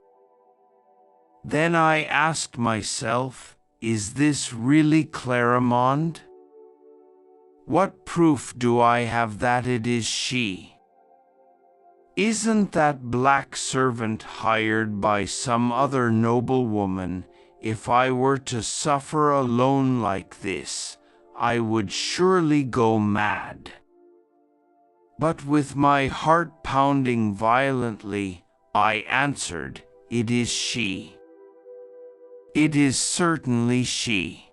Then I asked myself, is this really Clarimonde? What proof do I have that it is she? Isn't that black servant hired by some other noblewoman? If I were to suffer alone like this, I would surely go mad. But with my heart pounding violently, I answered, it is she. It is certainly she.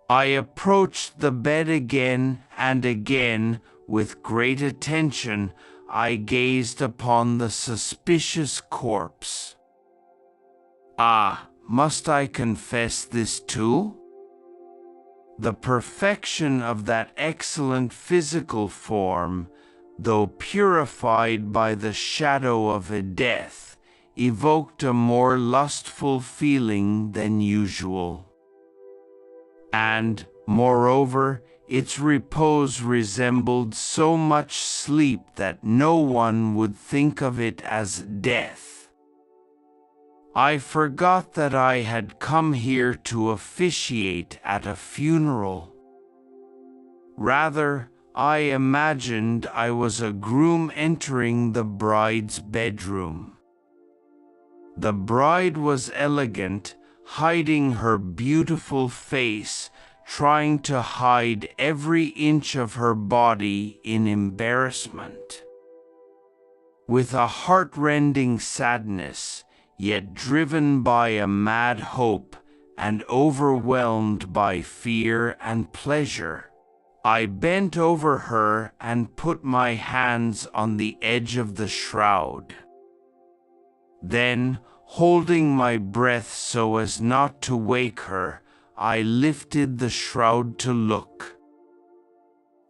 I approached the bed again and again. With great attention, I gazed upon the suspicious corpse. Ah, must I confess this too? The perfection of that excellent physical form, though purified by the shadow of a death, evoked a more lustful feeling than usual. And, moreover, its repose resembled so much sleep that no one would think of it as death. I forgot that I had come here to officiate at a funeral. Rather, I imagined I was a groom entering the bride's bedroom. The bride was elegant, hiding her beautiful face, trying to hide every inch of her body in embarrassment. With a heart-rending sadness, yet driven by a mad hope and overwhelmed by fear and pleasure, I bent over her and put my hands on the edge of the shroud. Then, holding my breath so as not to wake her, I lifted the shroud to look.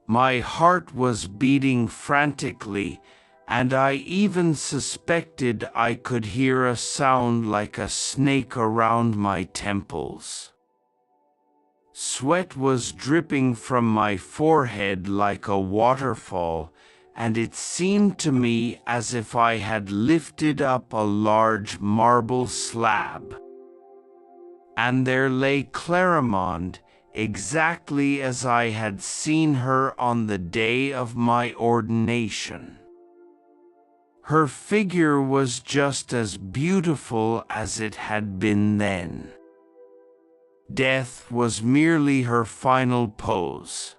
My heart was beating frantically, and I even suspected I could hear a sound like a snake around my temples. Sweat was dripping from my forehead like a waterfall, and it seemed to me as if I had lifted up a large marble slab. And there lay Clarimonde, exactly as I had seen her on the day of my ordination. Her figure was just as beautiful as it had been then. Death was merely her final pose.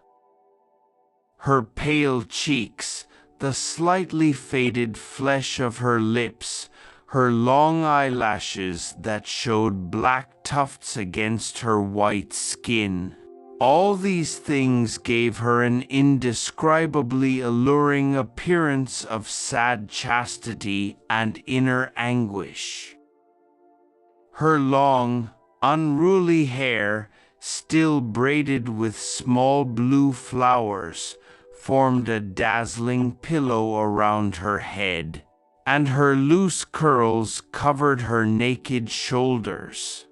Her pale cheeks, the slightly faded flesh of her lips, her long eyelashes that showed black tufts against her white skin, all these things gave her an indescribably alluring appearance of sad chastity and inner anguish. Her long, unruly hair, still braided with small blue flowers, formed a dazzling pillow around her head, and her loose curls covered her naked shoulders.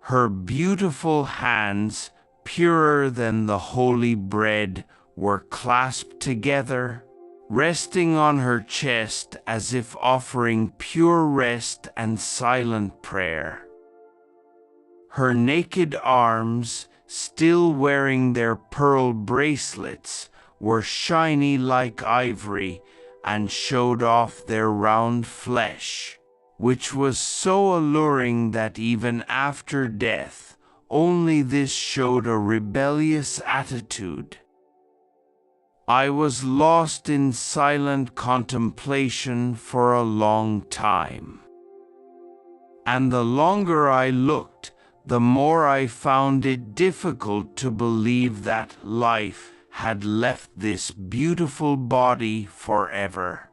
Her beautiful hands, purer than the holy bread, were clasped together, resting on her chest as if offering pure rest and silent prayer. Her naked arms, still wearing their pearl bracelets, were shiny like ivory and showed off their round flesh, which was so alluring that even after death, only this showed a rebellious attitude. I was lost in silent contemplation for a long time. And the longer I looked, the more I found it difficult to believe that life had left this beautiful body forever.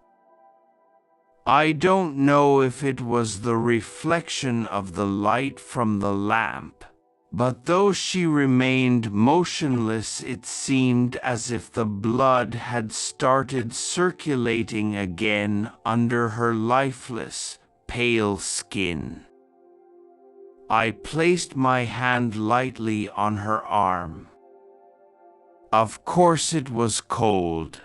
I don't know if it was the reflection of the light from the lamp, but though she remained motionless, it seemed as if the blood had started circulating again under her lifeless, pale skin. I placed my hand lightly on her arm. Of course it was cold.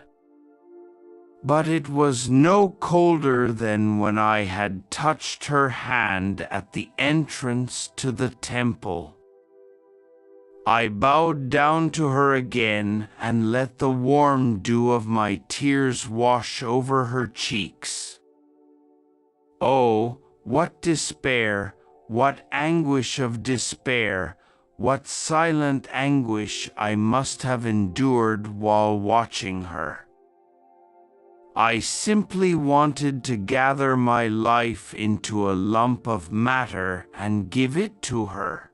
But it was no colder than when I had touched her hand at the entrance to the temple. I bowed down to her again and let the warm dew of my tears wash over her cheeks. Oh, what despair, what anguish of despair, what silent anguish I must have endured while watching her. I simply wanted to gather my life into a lump of matter and give it to her.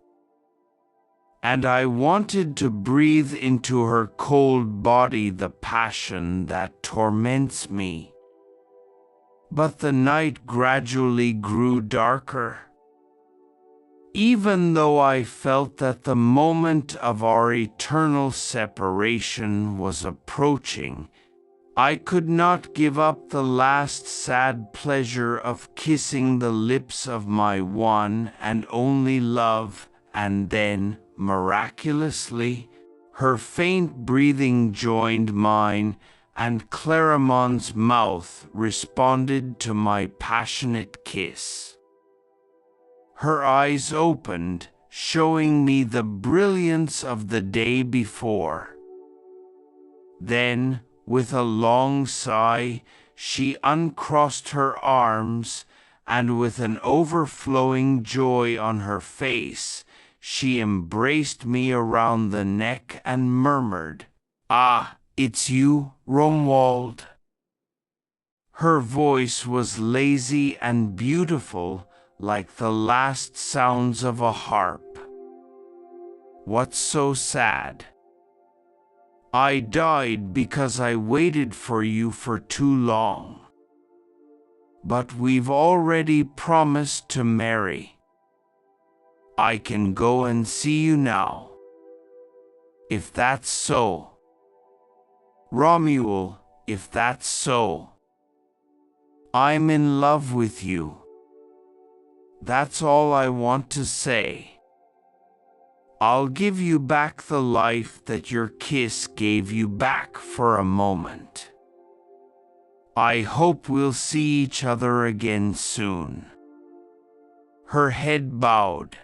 And I wanted to breathe into her cold body the passion that torments me. But the night gradually grew darker. Even though I felt that the moment of our eternal separation was approaching, I could not give up the last sad pleasure of kissing the lips of my one and only love, and then, miraculously, her faint breathing joined mine, and Clarimonde's mouth responded to my passionate kiss. Her eyes opened, showing me the brilliance of the day before. Then, with a long sigh, she uncrossed her arms, and with an overflowing joy on her face, she embraced me around the neck and murmured, "Ah, it's you, Romuald." Her voice was lazy and beautiful, like the last sounds of a harp. "What's so sad?" "I died because I waited for you for too long. But we've already promised to marry. I can go and see you now. If that's so. Romuald, if that's so. I'm in love with you. That's all I want to say. I'll give you back the life that your kiss gave you back for a moment. I hope we'll see each other again soon." Her head bowed.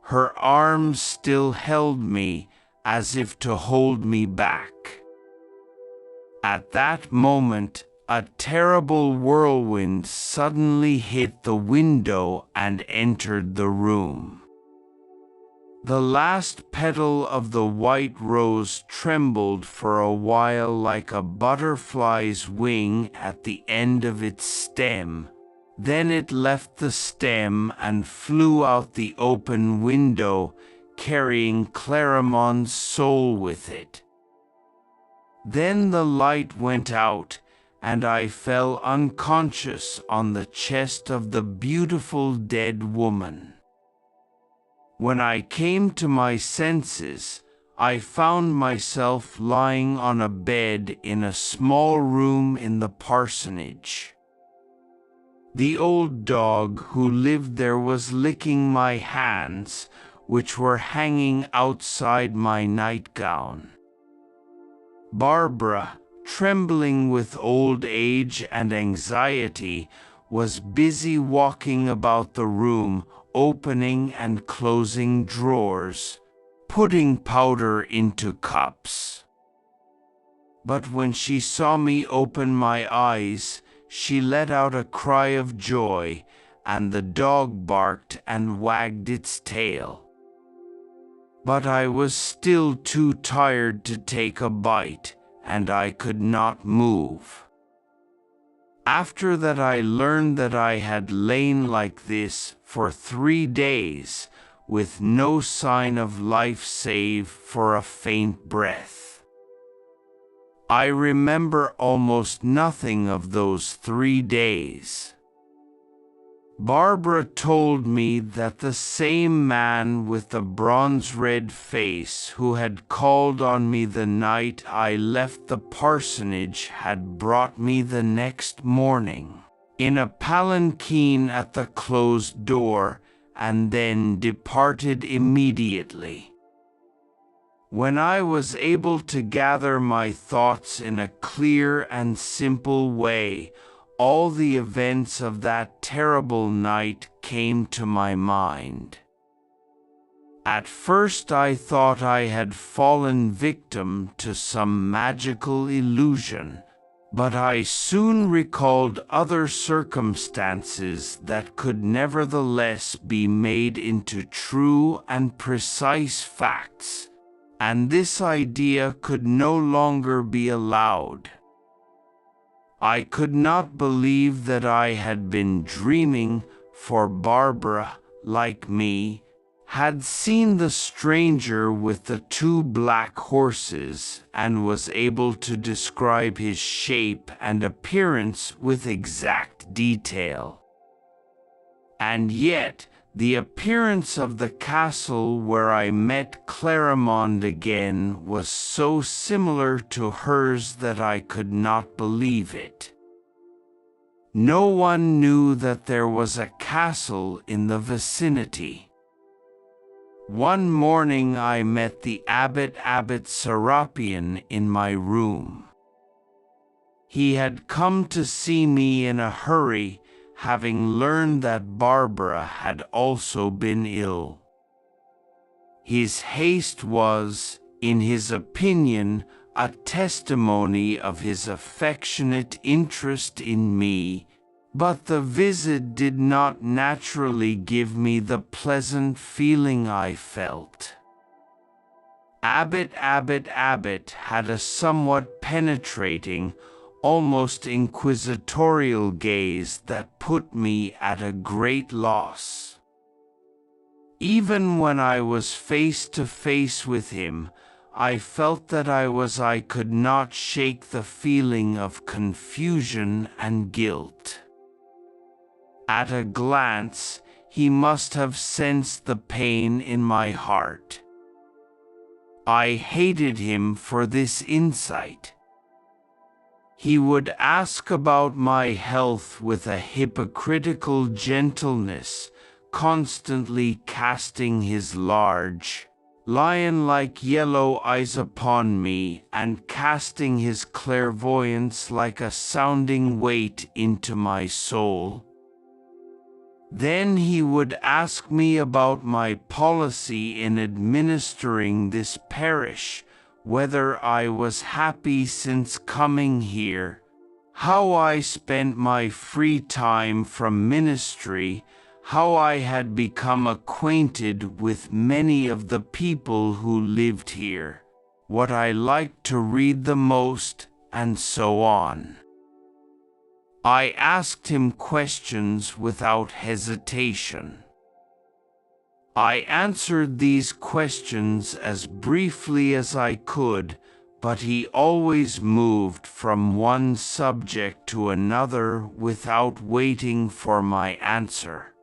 Her arms still held me, as if to hold me back. At that moment, a terrible whirlwind suddenly hit the window and entered the room. The last petal of the white rose trembled for a while like a butterfly's wing at the end of its stem. Then it left the stem and flew out the open window, carrying Clarimonde's soul with it. Then the light went out, and I fell unconscious on the chest of the beautiful dead woman. When I came to my senses, I found myself lying on a bed in a small room in the parsonage. The old dog who lived there was licking my hands, which were hanging outside my nightgown. Barbara, trembling with old age and anxiety, was busy walking about the room, opening and closing drawers, putting powder into cups. But when she saw me open my eyes, she let out a cry of joy, and the dog barked and wagged its tail. But I was still too tired to take a bite, and I could not move. After that I learned that I had lain like this for 3 days, with no sign of life save for a faint breath. I remember almost nothing of those 3 days. Barbara told me that the same man with the bronze-red face who had called on me the night I left the parsonage had brought me the next morning, in a palanquin at the closed door, and then departed immediately. When I was able to gather my thoughts in a clear and simple way, all the events of that terrible night came to my mind. At first I thought I had fallen victim to some magical illusion, but I soon recalled other circumstances that could nevertheless be made into true and precise facts, and this idea could no longer be allowed. I could not believe that I had been dreaming, for Barbara, like me, had seen the stranger with the 2 black horses and was able to describe his shape and appearance with exact detail. And yet, the appearance of the castle where I met Clarimonde again was so similar to hers that I could not believe it. No one knew that there was a castle in the vicinity. One morning I met the Abbot Serapion in my room. He had come to see me in a hurry, having learned that Barbara had also been ill. His haste was, in his opinion, a testimony of his affectionate interest in me, but the visit did not naturally give me the pleasant feeling I felt. Abbot had a somewhat penetrating, almost inquisitorial gaze that put me at a great loss. Even when I was face to face with him, I felt that I could not shake the feeling of confusion and guilt. At a glance, he must have sensed the pain in my heart. I hated him for this insight. He would ask about my health with a hypocritical gentleness, constantly casting his large, lion-like yellow eyes upon me and casting his clairvoyance like a sounding weight into my soul. Then he would ask me about my policy in administering this parish, whether I was happy since coming here, how I spent my free time from ministry, how I had become acquainted with many of the people who lived here, what I liked to read the most, and so on. I asked him questions without hesitation. I answered these questions as briefly as I could, but he always moved from one subject to another without waiting for my answer.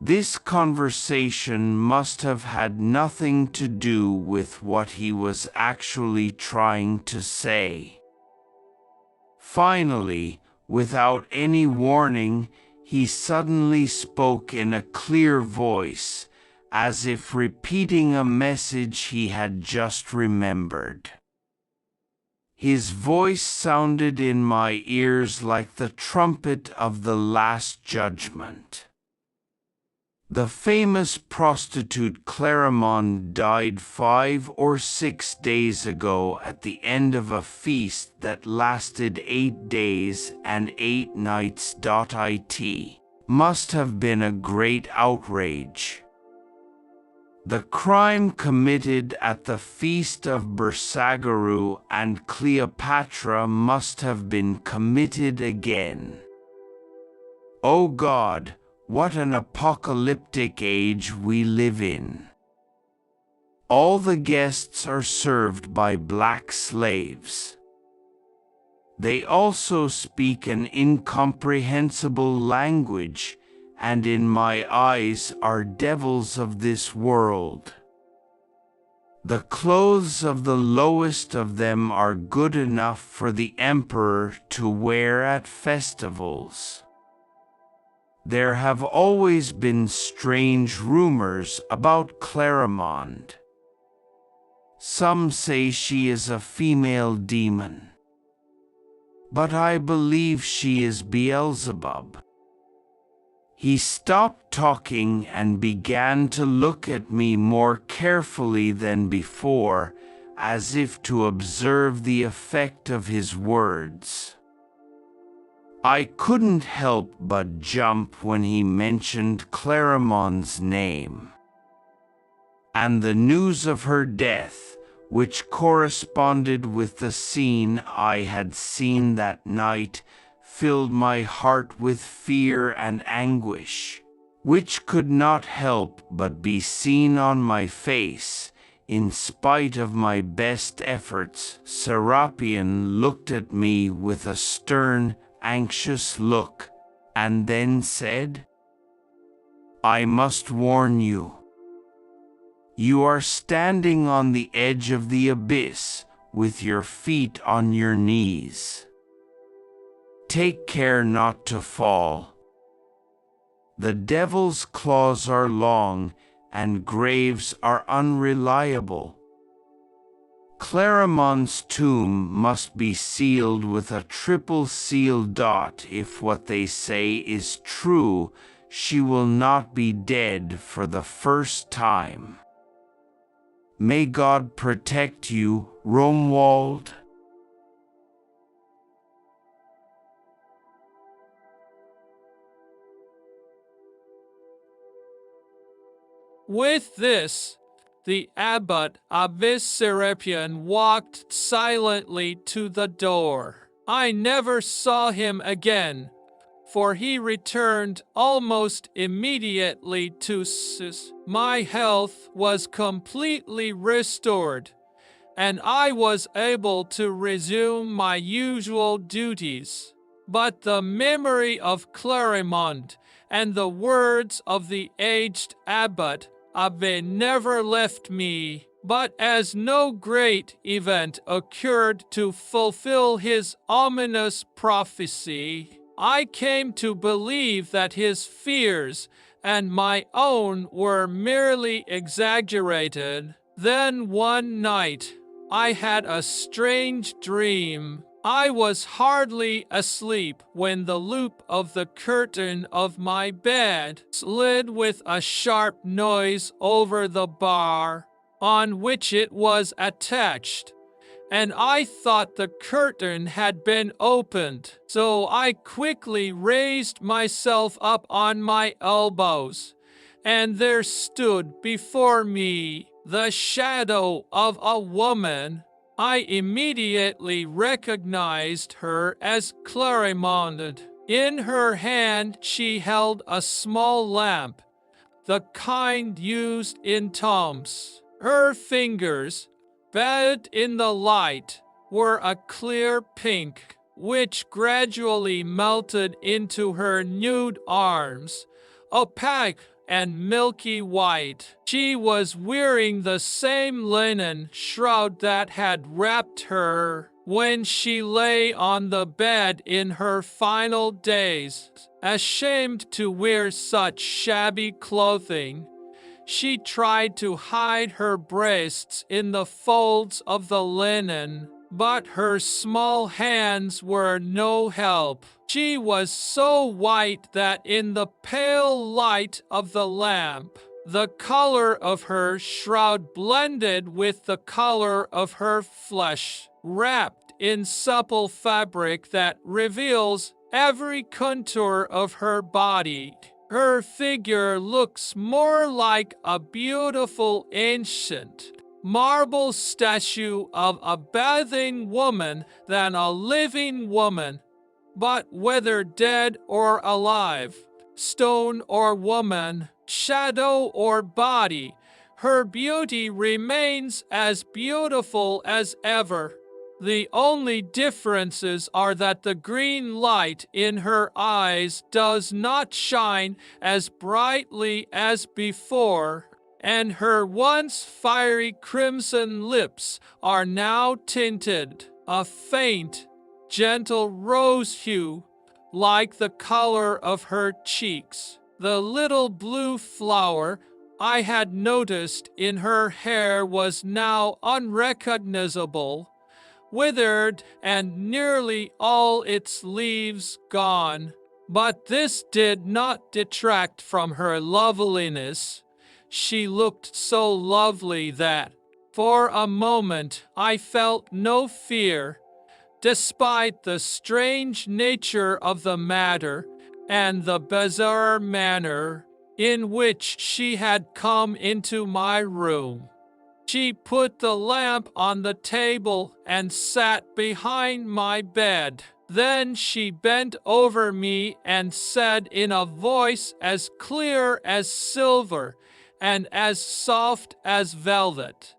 This conversation must have had nothing to do with what he was actually trying to say. Finally, without any warning, he suddenly spoke in a clear voice, as if repeating a message he had just remembered. His voice sounded in my ears like the trumpet of the Last Judgment. The famous prostitute Clarimonde died 5 or 6 days ago at the end of a feast that lasted 8 days and 8 nights. It must have been a great outrage. The crime committed at the feast of Bersagaru and Cleopatra must have been committed again. O God! what an apocalyptic age we live in. All the guests are served by black slaves. They also speak an incomprehensible language, and in my eyes are devils of this world. The clothes of the lowest of them are good enough for the emperor to wear at festivals. There have always been strange rumors about Clarimonde. Some say she is a female demon. But I believe she is Beelzebub. He stopped talking and began to look at me more carefully than before, as if to observe the effect of his words. I couldn't help but jump when he mentioned Clarimonde's name. And the news of her death, which corresponded with the scene I had seen that night, filled my heart with fear and anguish, which could not help but be seen on my face. In spite of my best efforts, Serapion looked at me with a stern, anxious look, and then said, "I must warn you. You are standing on the edge of the abyss, with your feet on your knees. Take care not to fall. The devil's claws are long, and graves are unreliable. Clarimonde's tomb must be sealed with a triple seal. If what they say is true, she will not be dead for the first time. May God protect you, Romuald." With this, the abbot Abbess Serapion walked silently to the door. I never saw him again, for he returned almost immediately to Sis. My health was completely restored, and I was able to resume my usual duties. But the memory of Clarimonde and the words of the aged abbot Abbe never left me. But as no great event occurred to fulfill his ominous prophecy, I came to believe that his fears and my own were merely exaggerated. Then one night, I had a strange dream. I was hardly asleep when the loop of the curtain of my bed slid with a sharp noise over the bar on which it was attached, and I thought the curtain had been opened. So I quickly raised myself up on my elbows, and there stood before me the shadow of a woman. I immediately recognized her as Clarimonde. In her hand she held a small lamp, the kind used in tombs. Her fingers, bathed in the light, were a clear pink, which gradually melted into her nude arms, opaque and milky white. She was wearing the same linen shroud that had wrapped her when she lay on the bed in her final days. Ashamed to wear such shabby clothing, she tried to hide her breasts in the folds of the linen, but her small hands were no help. She was so white that in the pale light of the lamp, the color of her shroud blended with the color of her flesh, wrapped in supple fabric that reveals every contour of her body. Her figure looks more like a beautiful ancient marble statue of a bathing woman than a living woman. But whether dead or alive, stone or woman, shadow or body, her beauty remains as beautiful as ever. The only differences are that the green light in her eyes does not shine as brightly as before, and her once fiery crimson lips are now tinted a faint, gentle rose hue, like the color of her cheeks. The little blue flower I had noticed in her hair was now unrecognizable, withered and nearly all its leaves gone. But this did not detract from her loveliness. She looked so lovely that, for a moment, I felt no fear, despite the strange nature of the matter and the bizarre manner in which she had come into my room. She put the lamp on the table and sat behind my bed. Then she bent over me and said in a voice as clear as silver and as soft as velvet,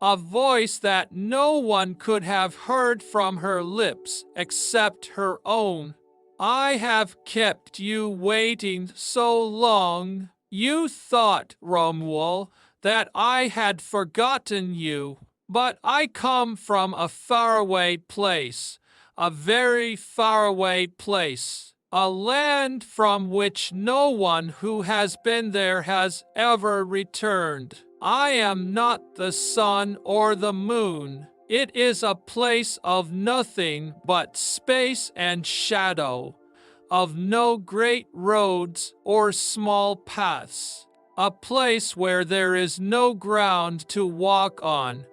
a voice that no one could have heard from her lips except her own, "I have kept you waiting so long. You thought, Romuald, that I had forgotten you, but I come from a faraway place, a very faraway place, a land from which no one who has been there has ever returned. I am not the sun or the moon. It is a place of nothing but space and shadow, of no great roads or small paths, a place where there is no ground to walk on,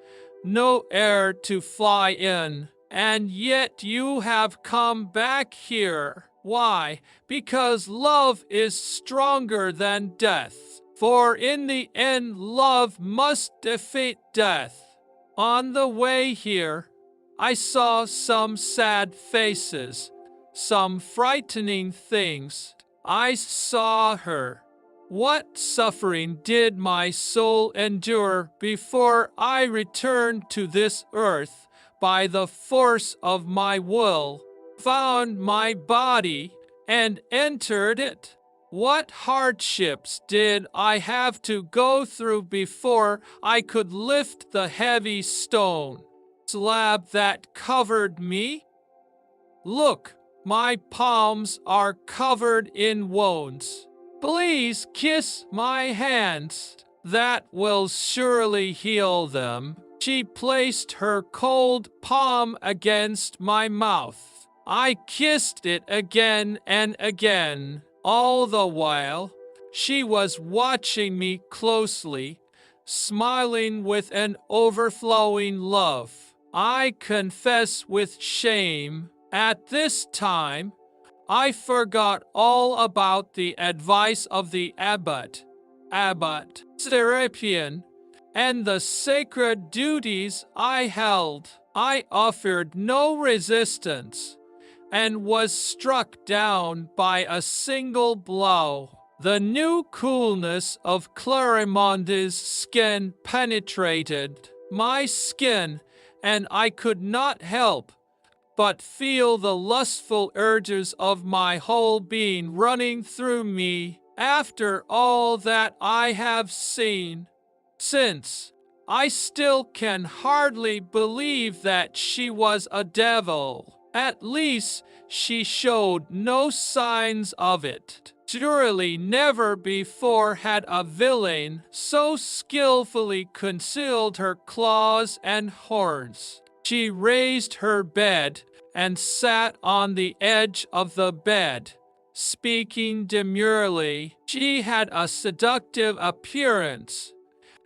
no air to fly in, and yet you have come back here. Why? Because love is stronger than death, for in the end love must defeat death. On the way here, I saw some sad faces, some frightening things. I saw her. What suffering did my soul endure before I returned to this earth by the force of my will, found my body, and entered it? What hardships did I have to go through before I could lift the heavy stone slab that covered me? Look, my palms are covered in wounds. Please kiss my hands. That will surely heal them." She placed her cold palm against my mouth. I kissed it again and again. All the while, she was watching me closely, smiling with an overflowing love. I confess with shame, at this time, I forgot all about the advice of the abbot, Serapion, and the sacred duties I held. I offered no resistance and was struck down by a single blow. The new coolness of Clarimonde's skin penetrated my skin, and I could not help but feel the lustful urges of my whole being running through me. After all that I have seen since, I still can hardly believe that she was a devil. At least, she showed no signs of it. Surely never before had a villain so skillfully concealed her claws and horns. She raised her bed and sat on the edge of the bed, speaking demurely. She had a seductive appearance,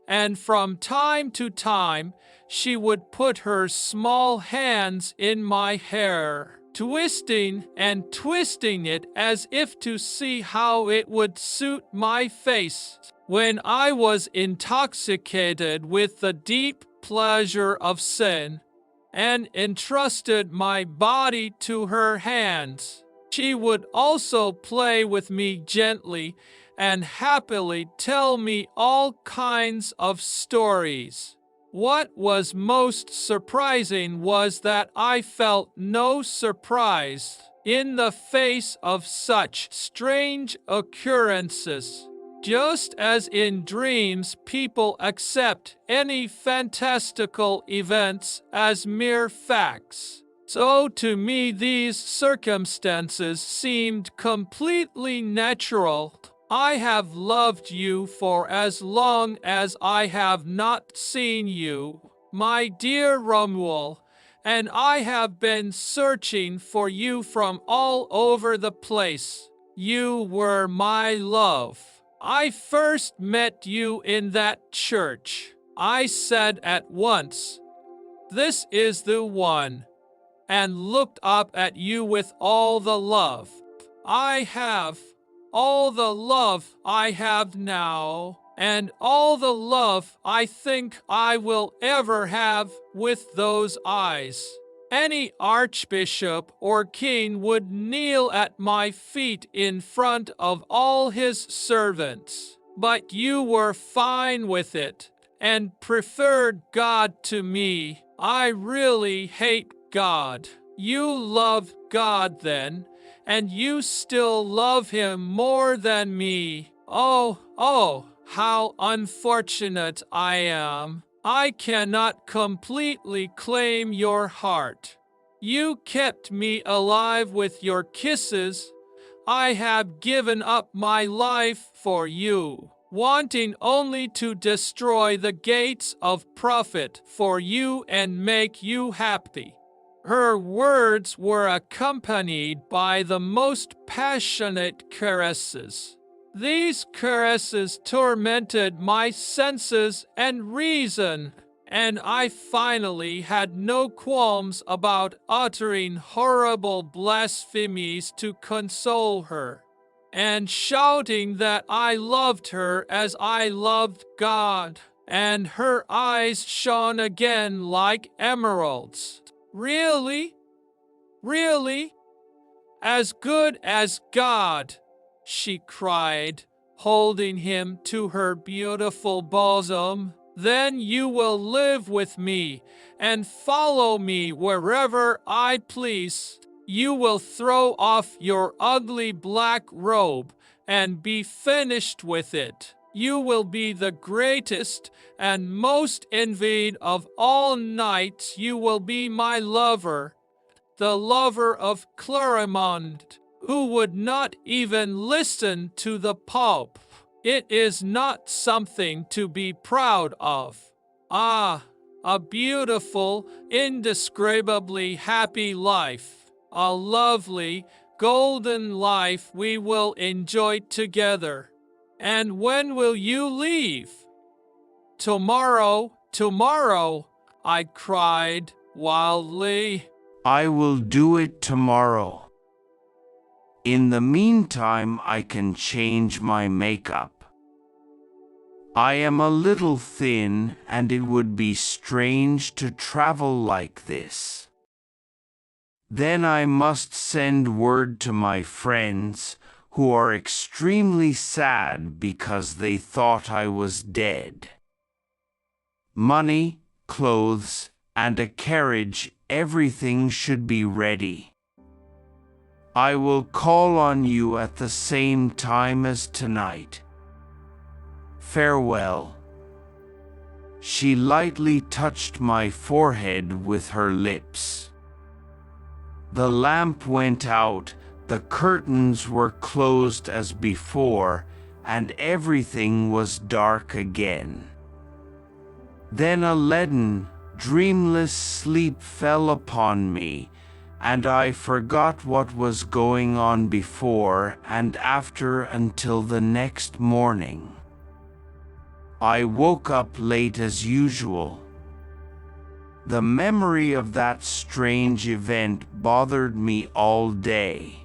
and from time to time she would put her small hands in my hair, twisting and twisting it as if to see how it would suit my face. When I was intoxicated with the deep pleasure of sin, and entrusted my body to her hands, She would also play with me gently and happily tell me all kinds of stories. What was most surprising was that I felt no surprise in the face of such strange occurrences. Just as in dreams people accept any fantastical events as mere facts, so to me these circumstances seemed completely natural. I have loved you for as long as I have not seen you, my dear Romuald, and I have been searching for you from all over the place. You were my love. I first met you in that church. I said at once, "This is the one," and looked up at you with all the love I have, all the love I have now, and all the love I think I will ever have with those eyes. Any archbishop or king would kneel at my feet in front of all his servants, but you were fine with it and preferred God to me. I really hate God. You love God then, and you still love him more than me. Oh, how unfortunate I am. I cannot completely claim your heart. You kept me alive with your kisses. I have given up my life for you, wanting only to destroy the gates of profit for you and make you happy. Her words were accompanied by the most passionate caresses. These caresses tormented my senses and reason, and I finally had no qualms about uttering horrible blasphemies to console her, and shouting that I loved her as I loved God, and her eyes shone again like emeralds. Really? Really? As good as God, she cried, holding him to her beautiful bosom. Then you will live with me and follow me wherever I please. You will throw off your ugly black robe and be finished with it. You will be the greatest and most envied of all knights. You will be my lover, the lover of Clarimonde, who would not even listen to the Pope. It is not something to be proud of. Ah, a beautiful, indescribably happy life. A lovely, golden life we will enjoy together. And when will you leave? Tomorrow, I cried wildly. I will do it tomorrow. In the meantime, I can change my makeup. I am a little thin, and it would be strange to travel like this. Then I must send word to my friends, who are extremely sad because they thought I was dead. Money, clothes, and a carriage, everything should be ready. I will call on you at the same time as tonight. Farewell. She lightly touched my forehead with her lips. The lamp went out, the curtains were closed as before, and everything was dark again. Then a leaden, dreamless sleep fell upon me, and I forgot what was going on before and after until the next morning. I woke up late as usual. The memory of that strange event bothered me all day.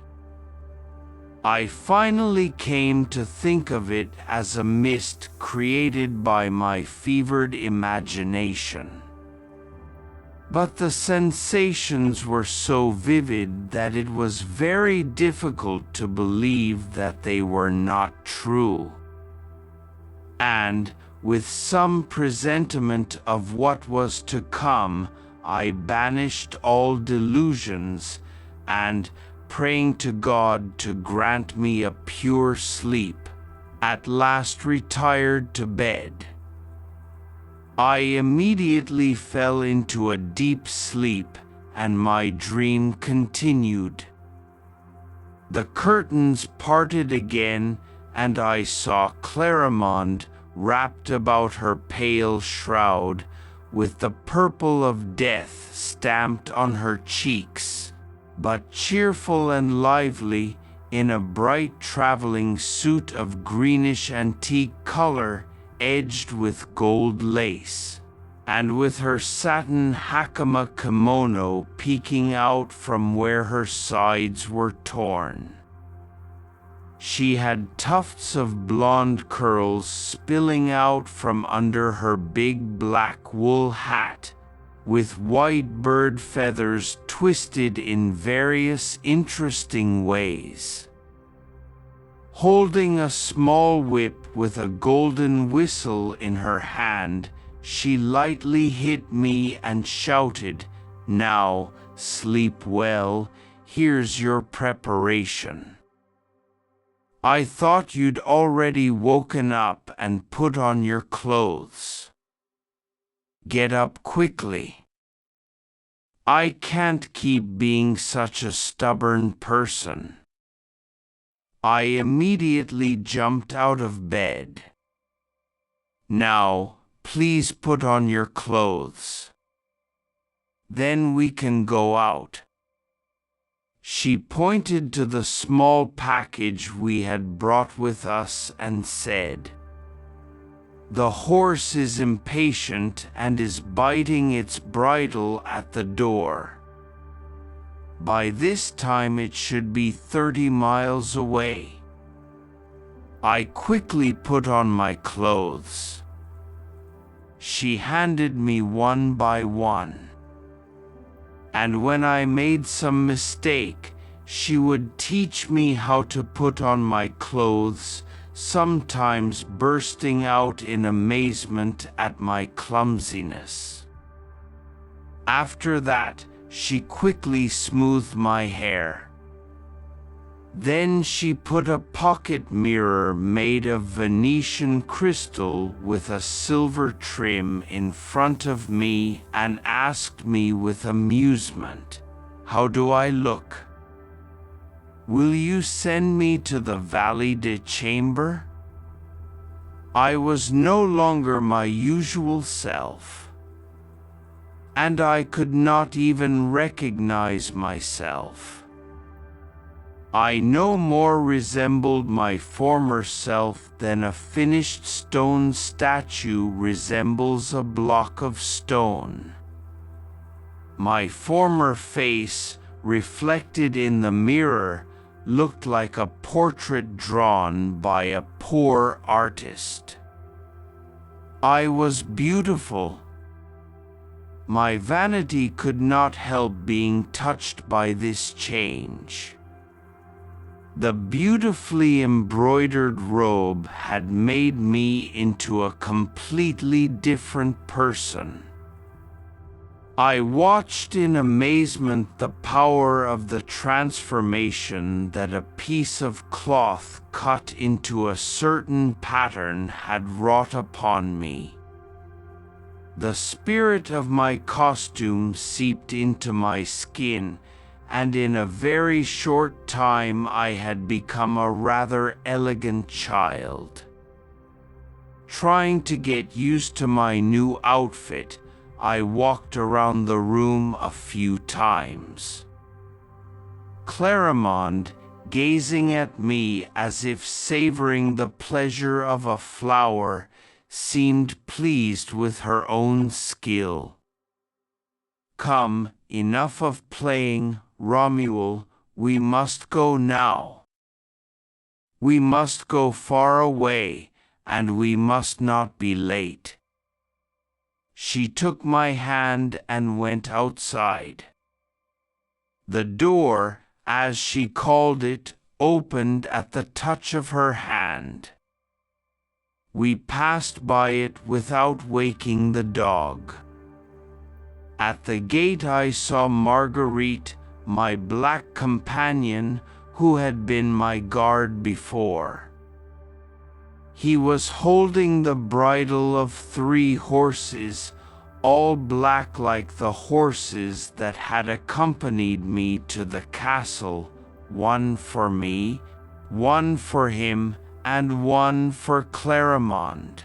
I finally came to think of it as a mist created by my fevered imagination. but the sensations were so vivid that it was very difficult to believe that they were not true. And, with some presentiment of what was to come, I banished all delusions, and, praying to God to grant me a pure sleep, at last retired to bed. I immediately fell into a deep sleep, and my dream continued. The curtains parted again, and I saw Clarimonde wrapped about her pale shroud, with the purple of death stamped on her cheeks, but cheerful and lively, in a bright traveling suit of greenish antique color, edged with gold lace, and with her satin hakama kimono peeking out from where her sides were torn. She had tufts of blonde curls spilling out from under her big black wool hat, with white bird feathers twisted in various interesting ways. Holding a small whip with a golden whistle in her hand, she lightly hit me and shouted, "Now, sleep well, here's your preparation. I thought you'd already woken up and put on your clothes. Get up quickly. I can't keep being such a stubborn person." I immediately jumped out of bed. "Now, please put on your clothes. Then we can go out." She pointed to the small package we had brought with us and said, "The horse is impatient and is biting its bridle at the door. By this time it should be 30 miles away." I quickly put on my clothes. She handed me one by one. And when I made some mistake, she would teach me how to put on my clothes, sometimes bursting out in amazement at my clumsiness. After that, she quickly smoothed my hair. Then she put a pocket mirror made of Venetian crystal with a silver trim in front of me and asked me with amusement, "How do I look? Will you send me to the Valley de Chamber?" I was no longer my usual self, and I could not even recognize myself. I no more resembled my former self than a finished stone statue resembles a block of stone. My former face, reflected in the mirror, looked like a portrait drawn by a poor artist. I was beautiful. My vanity could not help being touched by this change. The beautifully embroidered robe had made me into a completely different person. I watched in amazement the power of the transformation that a piece of cloth cut into a certain pattern had wrought upon me. The spirit of my costume seeped into my skin, and in a very short time I had become a rather elegant child. Trying to get used to my new outfit, I walked around the room a few times. Clarimonde, gazing at me as if savoring the pleasure of a flower, seemed pleased with her own skill. "Come, enough of playing, Romuald, we must go now. We must go far away, and we must not be late." She took my hand and went outside. The door, as she called it, opened at the touch of her hand. We passed by it without waking the dog. At the gate I saw Marguerite, my black companion, who had been my guard before. He was holding the bridle of 3 horses, all black like the horses that had accompanied me to the castle, one for me, one for him, and one for Clarimonde.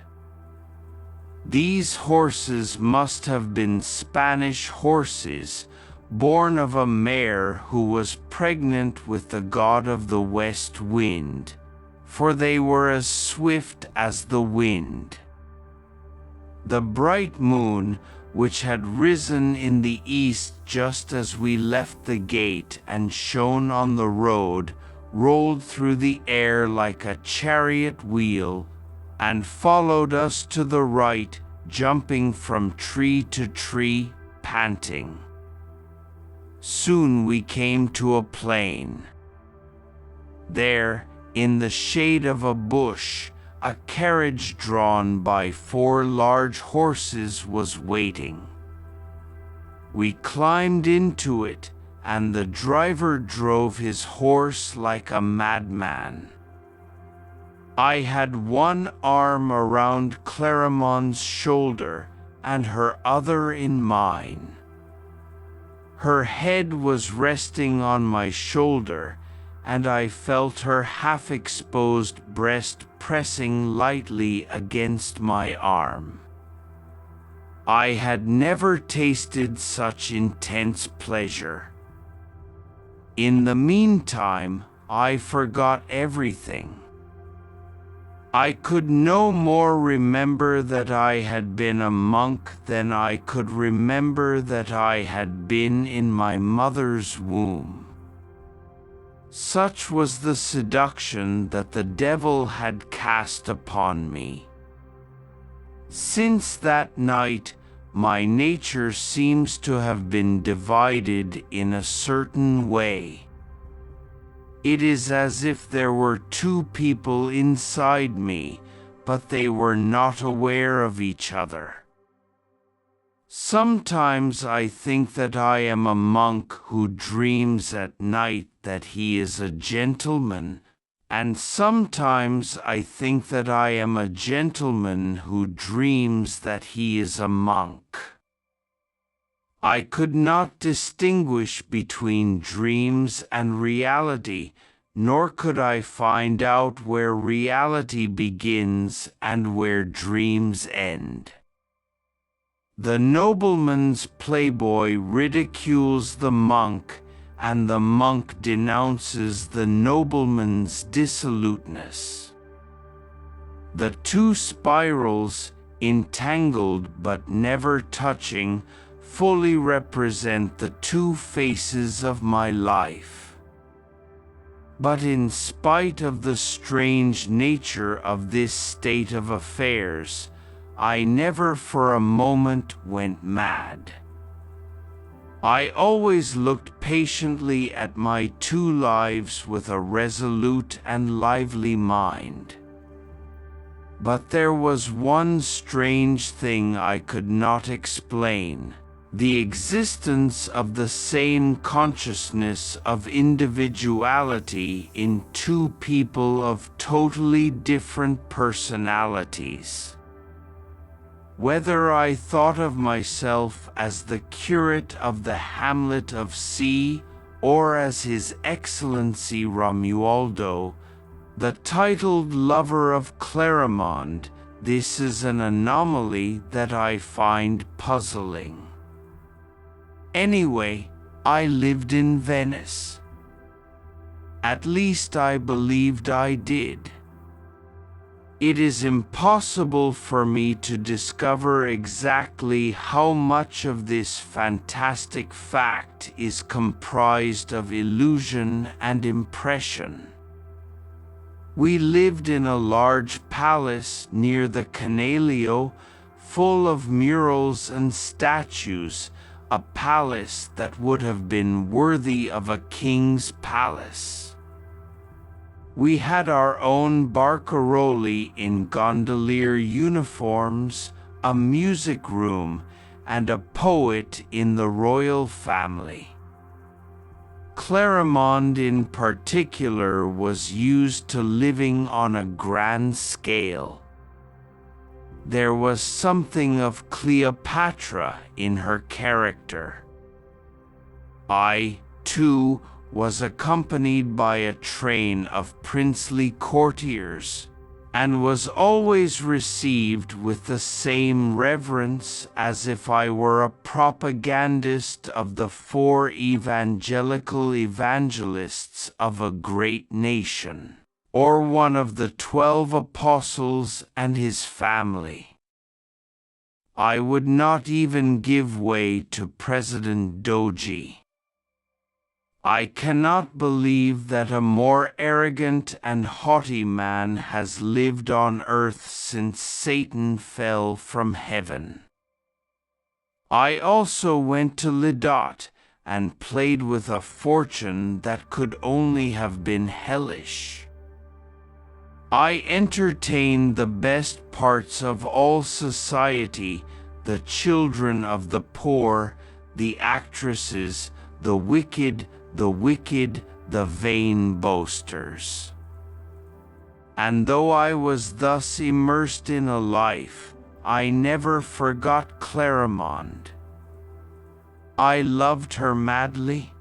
These horses must have been Spanish horses, born of a mare who was pregnant with the god of the west wind, for they were as swift as the wind. The bright moon, which had risen in the east just as we left the gate and shone on the road, rolled through the air like a chariot wheel, and followed us to the right, jumping from tree to tree, panting. Soon we came to a plain. There, in the shade of a bush, a carriage drawn by 4 large horses was waiting. We climbed into it, and the driver drove his horse like a madman. I had one arm around Clarimonde's shoulder and her other in mine. Her head was resting on my shoulder, and I felt her half-exposed breast pressing lightly against my arm. I had never tasted such intense pleasure. In the meantime, I forgot everything. I could no more remember that I had been a monk than I could remember that I had been in my mother's womb. Such was the seduction that the devil had cast upon me. Since that night, my nature seems to have been divided in a certain way. It is as if there were 2 people inside me, but they were not aware of each other. Sometimes I think that I am a monk who dreams at night that he is a gentleman, and sometimes I think that I am a gentleman who dreams that he is a monk. I could not distinguish between dreams and reality, nor could I find out where reality begins and where dreams end. The nobleman's playboy ridicules the monk, and the monk denounces the nobleman's dissoluteness. The 2 spirals, entangled but never touching, fully represent the 2 faces of my life. But in spite of the strange nature of this state of affairs, I never for a moment went mad. I always looked patiently at my 2 lives with a resolute and lively mind. But there was one strange thing I could not explain: the existence of the same consciousness of individuality in 2 people of totally different personalities. Whether I thought of myself as the curate of the hamlet of C, or as His Excellency Romualdo, the titled lover of Clarimonde, this is an anomaly that I find puzzling. Anyway, I lived in Venice. At least I believed I did. It is impossible for me to discover exactly how much of this fantastic fact is comprised of illusion and impression. We lived in a large palace near the Canalio, full of murals and statues, a palace that would have been worthy of a king's palace. We had our own barcaroli in gondolier uniforms, a music room, and a poet in the royal family. Clarimonde in particular was used to living on a grand scale. There was something of Cleopatra in her character. I, too, was accompanied by a train of princely courtiers, and was always received with the same reverence as if I were a propagandist of the 4 evangelical evangelists of a great nation, or one of the 12 apostles and his family. I would not even give way to President Doji. I cannot believe that a more arrogant and haughty man has lived on earth since Satan fell from heaven. I also went to Lidot and played with a fortune that could only have been hellish. I entertained the best parts of all society, the children of the poor, the actresses, the wicked, the vain boasters. And though I was thus immersed in a life, I never forgot Clarimonde. I loved her madly.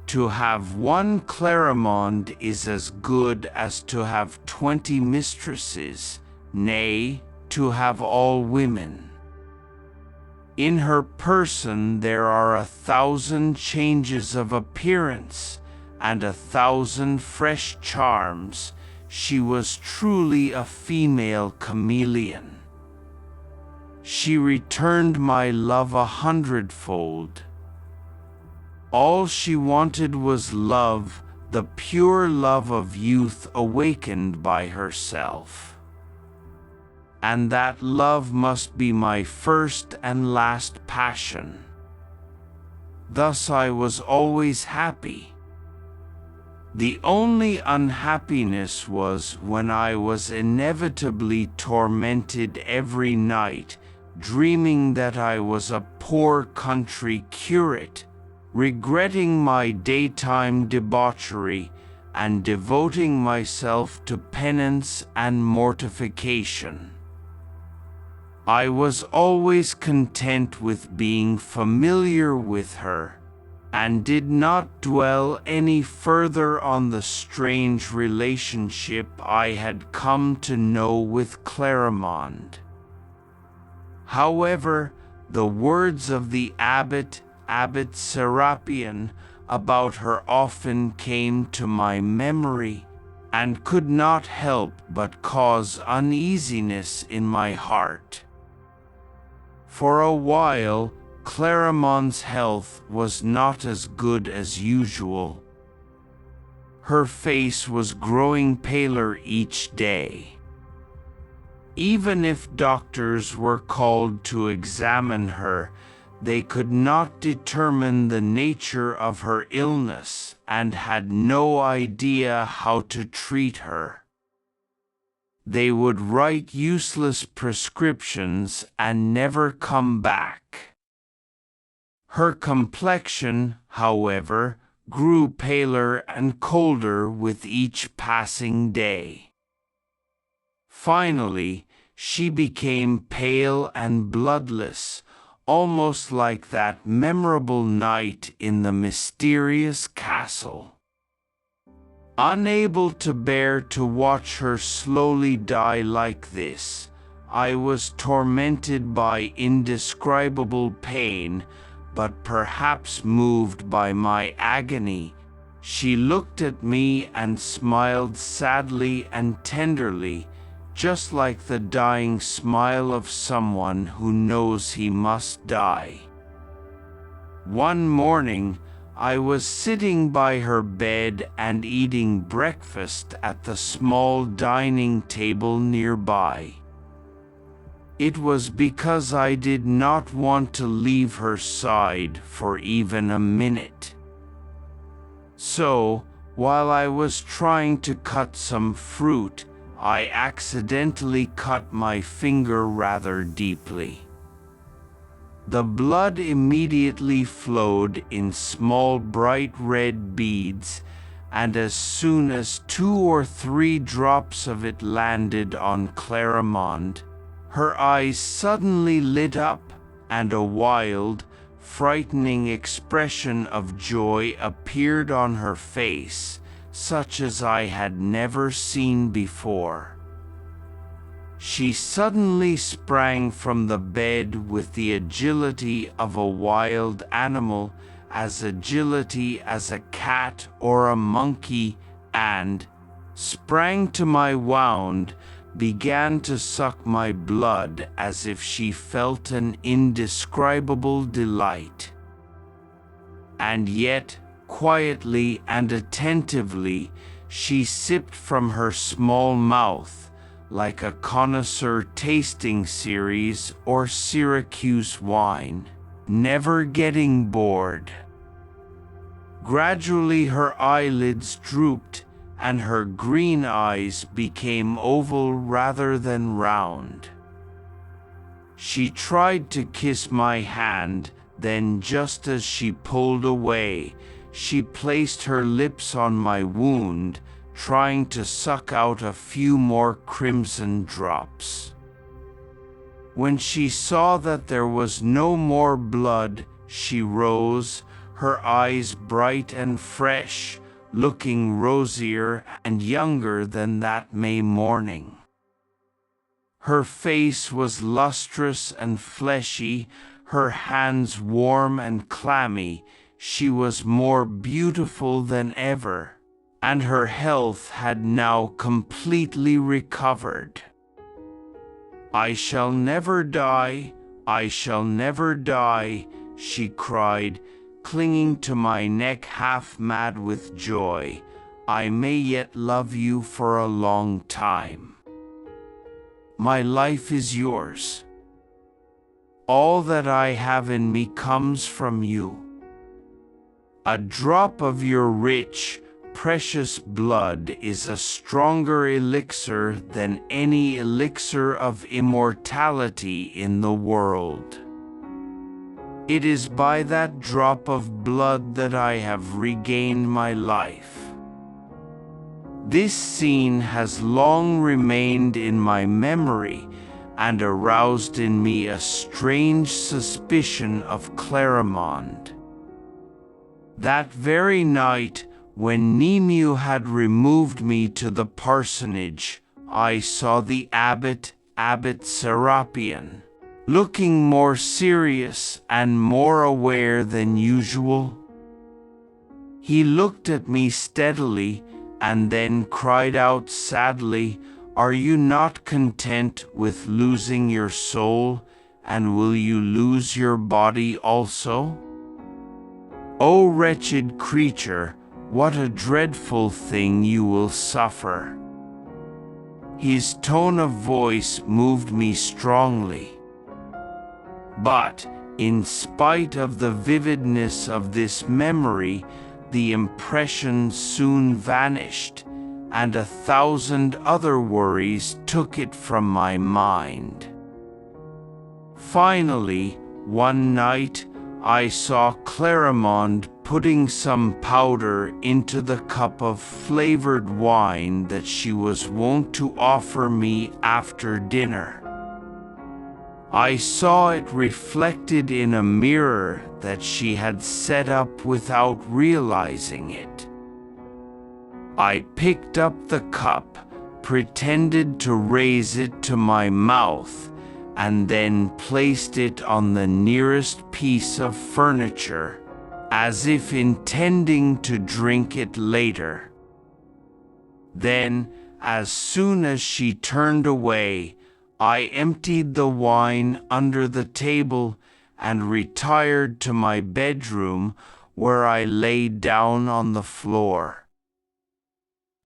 To have one Clarimonde is as good as to have 20 mistresses, nay, to have all women. In her person there are 1,000 changes of appearance, and 1,000 fresh charms. She was truly a female chameleon. She returned my love 100-fold. All she wanted was love, the pure love of youth awakened by herself. And that love must be my first and last passion. Thus I was always happy. The only unhappiness was when I was inevitably tormented every night, dreaming that I was a poor country curate, regretting my daytime debauchery, and devoting myself to penance and mortification. I was always content with being familiar with her, and did not dwell any further on the strange relationship I had come to know with Clarimonde. However, the words of the Abbot Serapion, about her often came to my memory, and could not help but cause uneasiness in my heart. For a while, Clarimonde's health was not as good as usual. Her face was growing paler each day. Even if doctors were called to examine her, they could not determine the nature of her illness and had no idea how to treat her. They would write useless prescriptions and never come back. Her complexion, however, grew paler and colder with each passing day. Finally, she became pale and bloodless, almost like that memorable night in the mysterious castle. Unable to bear to watch her slowly die like this, I was tormented by indescribable pain, but perhaps moved by my agony. She looked at me and smiled sadly and tenderly, just like the dying smile of someone who knows he must die. One morning, I was sitting by her bed and eating breakfast at the small dining table nearby. It was because I did not want to leave her side for even a minute. So, while I was trying to cut some fruit, I accidentally cut my finger rather deeply. The blood immediately flowed in small bright red beads, and as soon as 2 or 3 drops of it landed on Clarimonde, her eyes suddenly lit up, and a wild, frightening expression of joy appeared on her face, such as I had never seen before. She suddenly sprang from the bed with the agility of a wild animal, as agility as a cat or a monkey, and sprang to my wound, began to suck my blood as if she felt an indescribable delight. And yet, quietly and attentively, she sipped from her small mouth, like a connoisseur tasting Ceres or Syracuse wine, never getting bored. Gradually her eyelids drooped, and her green eyes became oval rather than round. She tried to kiss my hand, then just as she pulled away, she placed her lips on my wound, trying to suck out a few more crimson drops. When she saw that there was no more blood, she rose, her eyes bright and fresh, looking rosier and younger than that May morning. Her face was lustrous and fleshy, her hands warm and clammy. She was more beautiful than ever, and her health had now completely recovered. "I shall never die, I shall never die," she cried, clinging to my neck half mad with joy. "I may yet love you for a long time. My life is yours. All that I have in me comes from you. A drop of your rich, precious blood is a stronger elixir than any elixir of immortality in the world. It is by that drop of blood that I have regained my life." This scene has long remained in my memory and aroused in me a strange suspicion of Clarimonde. That very night, when Nemu had removed me to the parsonage, I saw the Abbot Serapion, looking more serious and more aware than usual. He looked at me steadily and then cried out sadly, "Are you not content with losing your soul, and will you lose your body also? O wretched creature, what a dreadful thing you will suffer." His tone of voice moved me strongly. But, in spite of the vividness of this memory, the impression soon vanished, and 1,000 other worries took it from my mind. Finally, one night, I saw Clarimonde putting some powder into the cup of flavored wine that she was wont to offer me after dinner. I saw it reflected in a mirror that she had set up without realizing it. I picked up the cup, pretended to raise it to my mouth, and then placed it on the nearest piece of furniture, as if intending to drink it later. Then, as soon as she turned away, I emptied the wine under the table and retired to my bedroom, where I lay down on the floor.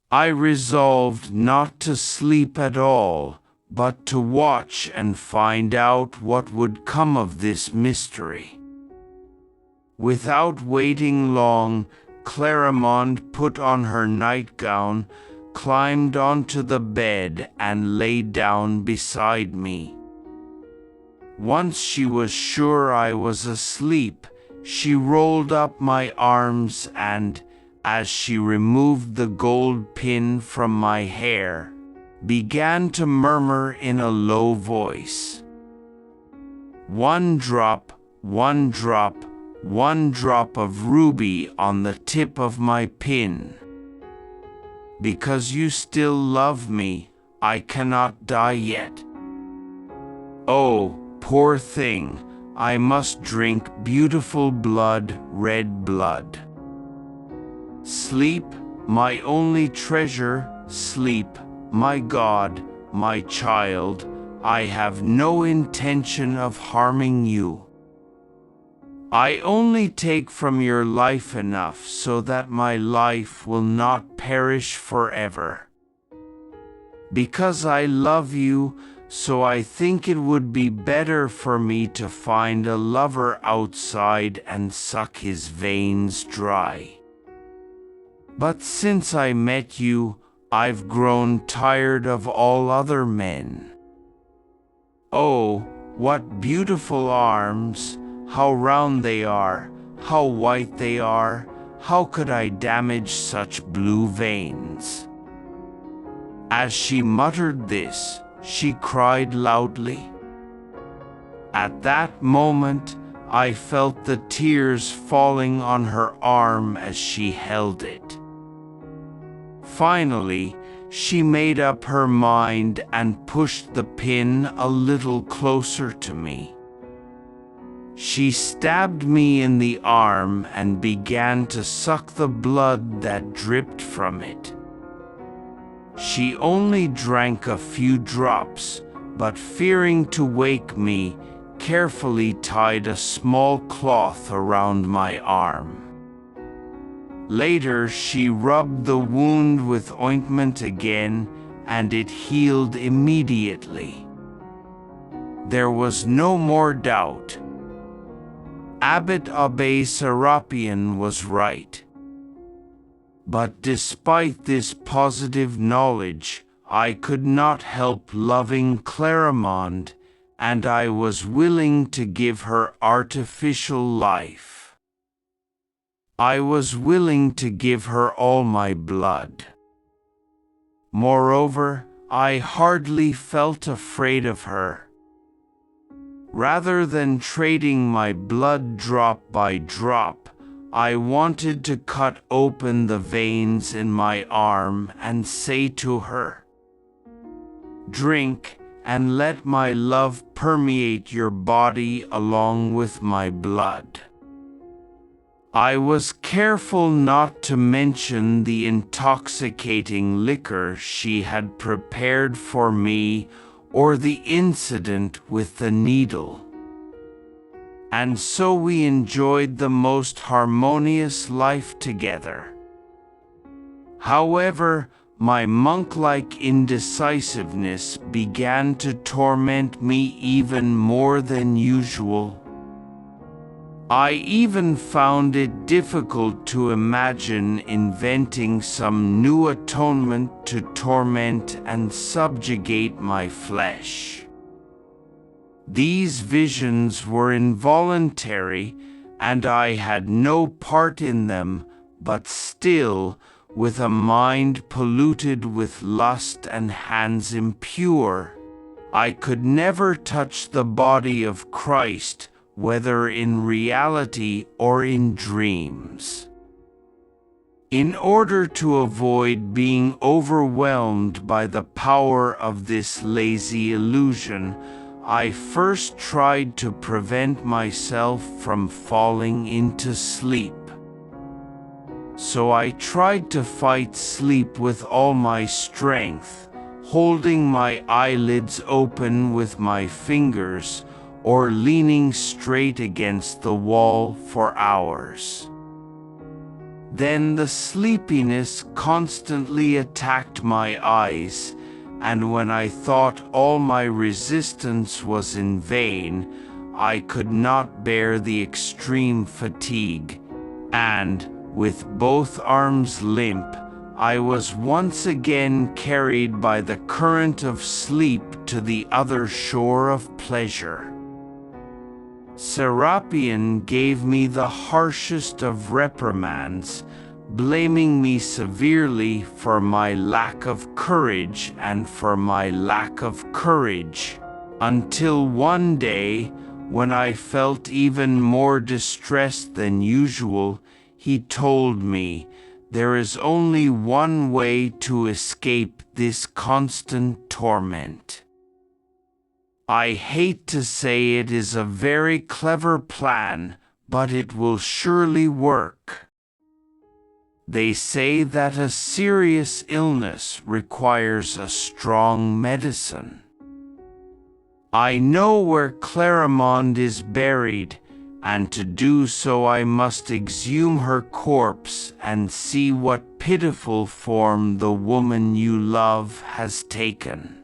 I resolved not to sleep at all, but to watch and find out what would come of this mystery. Without waiting long, Clarimonde put on her nightgown, climbed onto the bed, and lay down beside me. Once she was sure I was asleep, she rolled up my arms and, as she removed the gold pin from my hair, began to murmur in a low voice, "One drop, one drop, one drop of ruby on the tip of my pin. Because you still love me, I cannot die yet. Oh, poor thing, I must drink beautiful blood, red blood. Sleep, my only treasure, sleep, my God, my child, I have no intention of harming you. I only take from your life enough so that my life will not perish forever. Because I love you, so I think it would be better for me to find a lover outside and suck his veins dry. But since I met you, I've grown tired of all other men. Oh, what beautiful arms! How round they are, how white they are, how could I damage such blue veins?" As she muttered this, she cried loudly. At that moment, I felt the tears falling on her arm as she held it. Finally, she made up her mind and pushed the pin a little closer to me. She stabbed me in the arm and began to suck the blood that dripped from it. She only drank a few drops, but fearing to wake me, carefully tied a small cloth around my arm. Later, she rubbed the wound with ointment again, and it healed immediately. There was no more doubt. Abbot Abbé Serapion was right. But despite this positive knowledge, I could not help loving Clarimonde, and I was willing to give her artificial life. I was willing to give her all my blood. Moreover, I hardly felt afraid of her. Rather than trading my blood drop by drop, I wanted to cut open the veins in my arm and say to her, "Drink, and let my love permeate your body along with my blood." I was careful not to mention the intoxicating liquor she had prepared for me or the incident with the needle. And so we enjoyed the most harmonious life together. However, my monk-like indecisiveness began to torment me even more than usual. I even found it difficult to imagine inventing some new atonement to torment and subjugate my flesh. These visions were involuntary, and I had no part in them, but still, with a mind polluted with lust and hands impure, I could never touch the body of Christ, whether in reality or in dreams. In order to avoid being overwhelmed by the power of this lazy illusion, I first tried to prevent myself from falling into sleep. So I tried to fight sleep with all my strength, holding my eyelids open with my fingers, or leaning straight against the wall for hours. Then the sleepiness constantly attacked my eyes, and when I thought all my resistance was in vain, I could not bear the extreme fatigue, and, with both arms limp, I was once again carried by the current of sleep to the other shore of pleasure. Serapion gave me the harshest of reprimands, blaming me severely for my lack of courage and for my lack of courage, until one day, when I felt even more distressed than usual, he told me, "There is only one way to escape this constant torment. I hate to say it is a very clever plan, but it will surely work. They say that a serious illness requires a strong medicine. I know where Clarimonde is buried, and to do so I must exhume her corpse and see what pitiful form the woman you love has taken.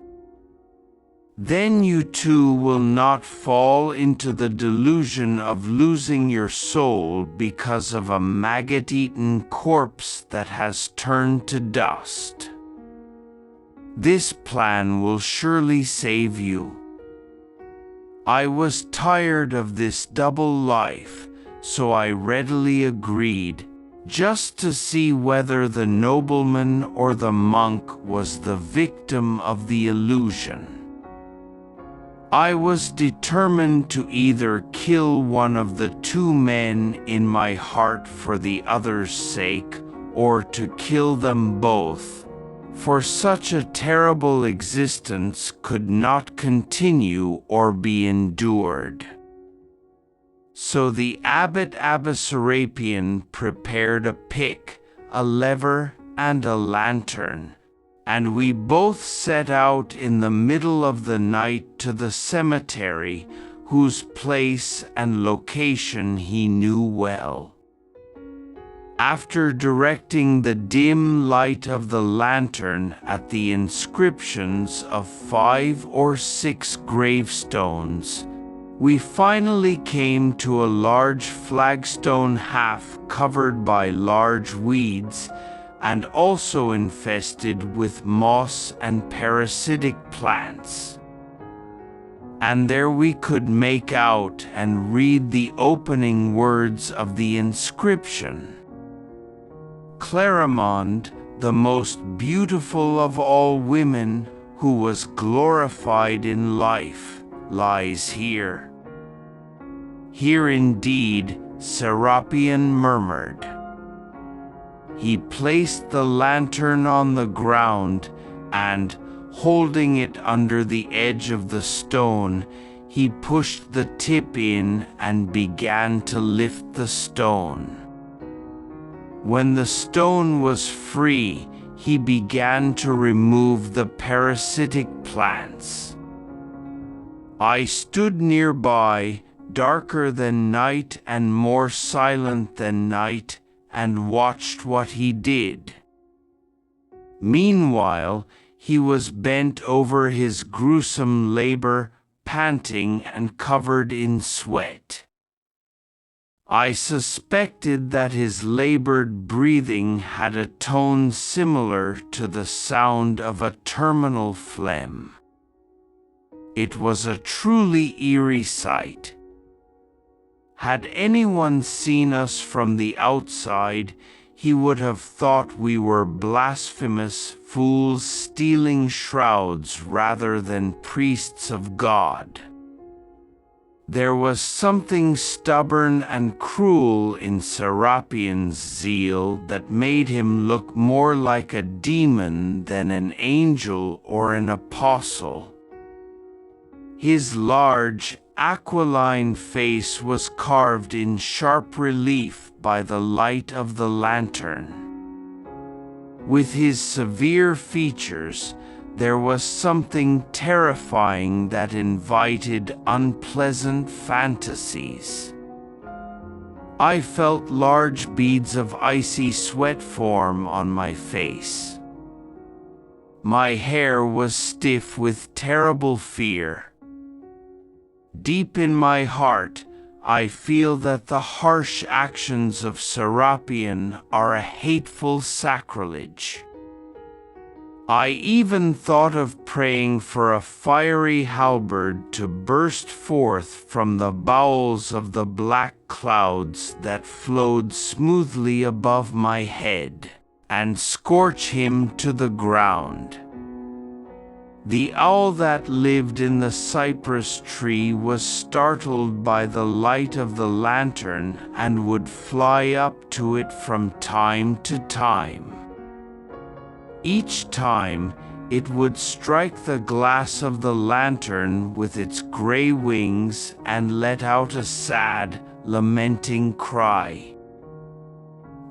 Then you too will not fall into the delusion of losing your soul because of a maggot-eaten corpse that has turned to dust. This plan will surely save you." I was tired of this double life, so I readily agreed, just to see whether the nobleman or the monk was the victim of the illusion. I was determined to either kill one of the two men in my heart for the other's sake, or to kill them both, for such a terrible existence could not continue or be endured. So the Abbot Serapion prepared a pick, a lever, and a lantern, and we both set out in the middle of the night to the cemetery, whose place and location he knew well. After directing the dim light of the lantern at the inscriptions of 5 or 6 gravestones, we finally came to a large flagstone half covered by large weeds, and also infested with moss and parasitic plants. And there we could make out and read the opening words of the inscription. "Clarimonde, the most beautiful of all women, who was glorified in life, lies here." "Here indeed," Serapion murmured. He placed the lantern on the ground, and, holding it under the edge of the stone, he pushed the tip in and began to lift the stone. When the stone was free, he began to remove the parasitic plants. I stood nearby, darker than night and more silent than night, and watched what he did. Meanwhile, he was bent over his gruesome labor, panting and covered in sweat. I suspected that his labored breathing had a tone similar to the sound of a terminal phlegm. It was a truly eerie sight. Had anyone seen us from the outside, he would have thought we were blasphemous fools stealing shrouds rather than priests of God. There was something stubborn and cruel in Serapion's zeal that made him look more like a demon than an angel or an apostle. His large, aquiline face was carved in sharp relief by the light of the lantern. With his severe features, there was something terrifying that invited unpleasant fantasies. I felt large beads of icy sweat form on my face. My hair was stiff with terrible fear. Deep in my heart, I feel that the harsh actions of Serapion are a hateful sacrilege. I even thought of praying for a fiery halberd to burst forth from the bowels of the black clouds that flowed smoothly above my head, and scorch him to the ground. The owl that lived in the cypress tree was startled by the light of the lantern and would fly up to it from time to time. Each time, it would strike the glass of the lantern with its gray wings and let out a sad, lamenting cry.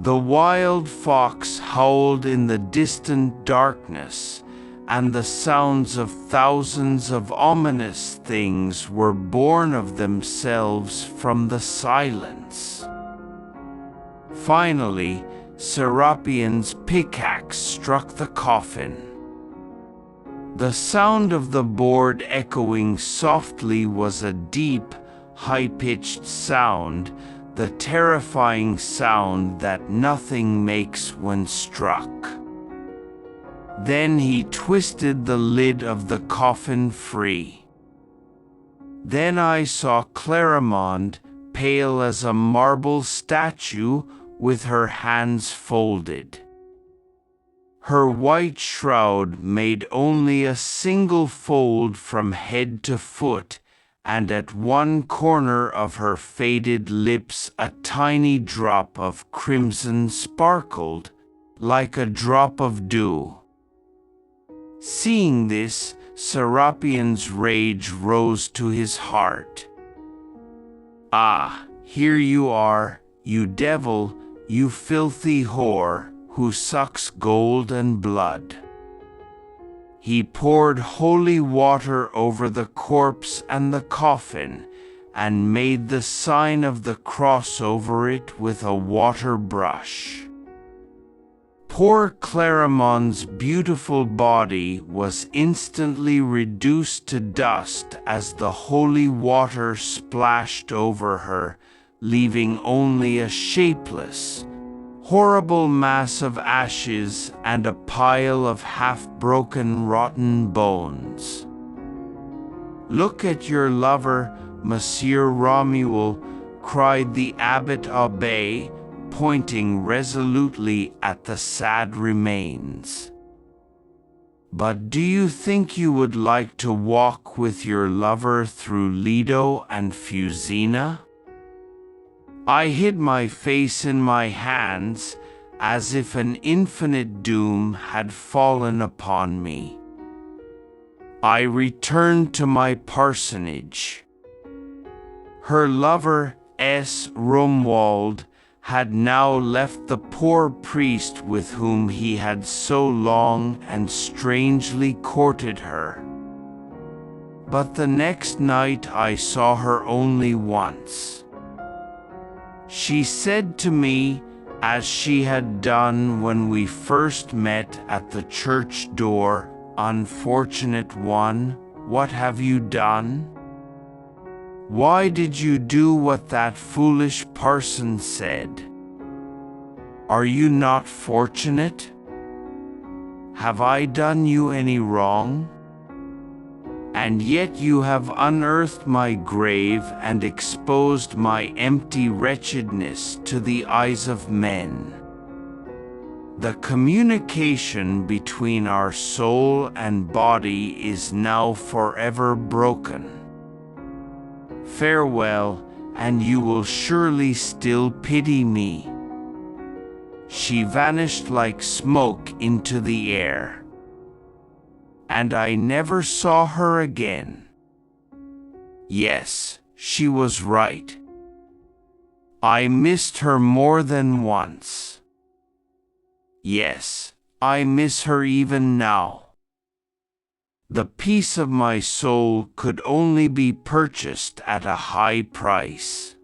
The wild fox howled in the distant darkness, and the sounds of thousands of ominous things were born of themselves from the silence. Finally, Serapion's pickaxe struck the coffin. The sound of the board echoing softly was a deep, high-pitched sound, the terrifying sound that nothing makes when struck. Then he twisted the lid of the coffin free. Then I saw Clarimonde, pale as a marble statue, with her hands folded. Her white shroud made only a single fold from head to foot, and at one corner of her faded lips a tiny drop of crimson sparkled, like a drop of dew. Seeing this, Serapion's rage rose to his heart. "Ah, here you are, you devil, you filthy whore, who sucks gold and blood." He poured holy water over the corpse and the coffin, and made the sign of the cross over it with a water brush. Poor Clarimonde's beautiful body was instantly reduced to dust as the holy water splashed over her, leaving only a shapeless, horrible mass of ashes and a pile of half-broken rotten bones. "Look at your lover, Monsieur Romuald," cried the Abbot Abbé, pointing resolutely at the sad remains. "But do you think you would like to walk with your lover through Lido and Fusina?" I hid my face in my hands, as if an infinite doom had fallen upon me. I returned to my parsonage. Her lover, Romuald, had now left the poor priest with whom he had so long and strangely courted her. But the next night I saw her only once. She said to me, as she had done when we first met at the church door, "Unfortunate one, what have you done? Why did you do what that foolish parson said? Are you not fortunate? Have I done you any wrong? And yet you have unearthed my grave and exposed my empty wretchedness to the eyes of men. The communication between our soul and body is now forever broken. Farewell, and you will surely still pity me." She vanished like smoke into the air, and I never saw her again. Yes, she was right. I missed her more than once. Yes, I miss her even now. The peace of my soul could only be purchased at a high price.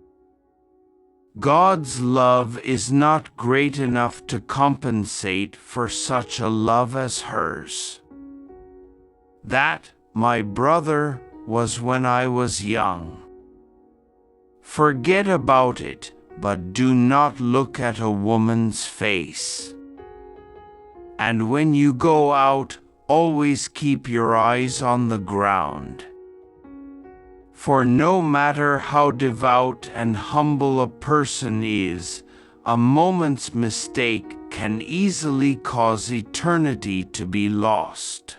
God's love is not great enough to compensate for such a love as hers. That, my brother, was when I was young. Forget about it, but do not look at a woman's face. And when you go out, always keep your eyes on the ground. For no matter how devout and humble a person is, a moment's mistake can easily cause eternity to be lost.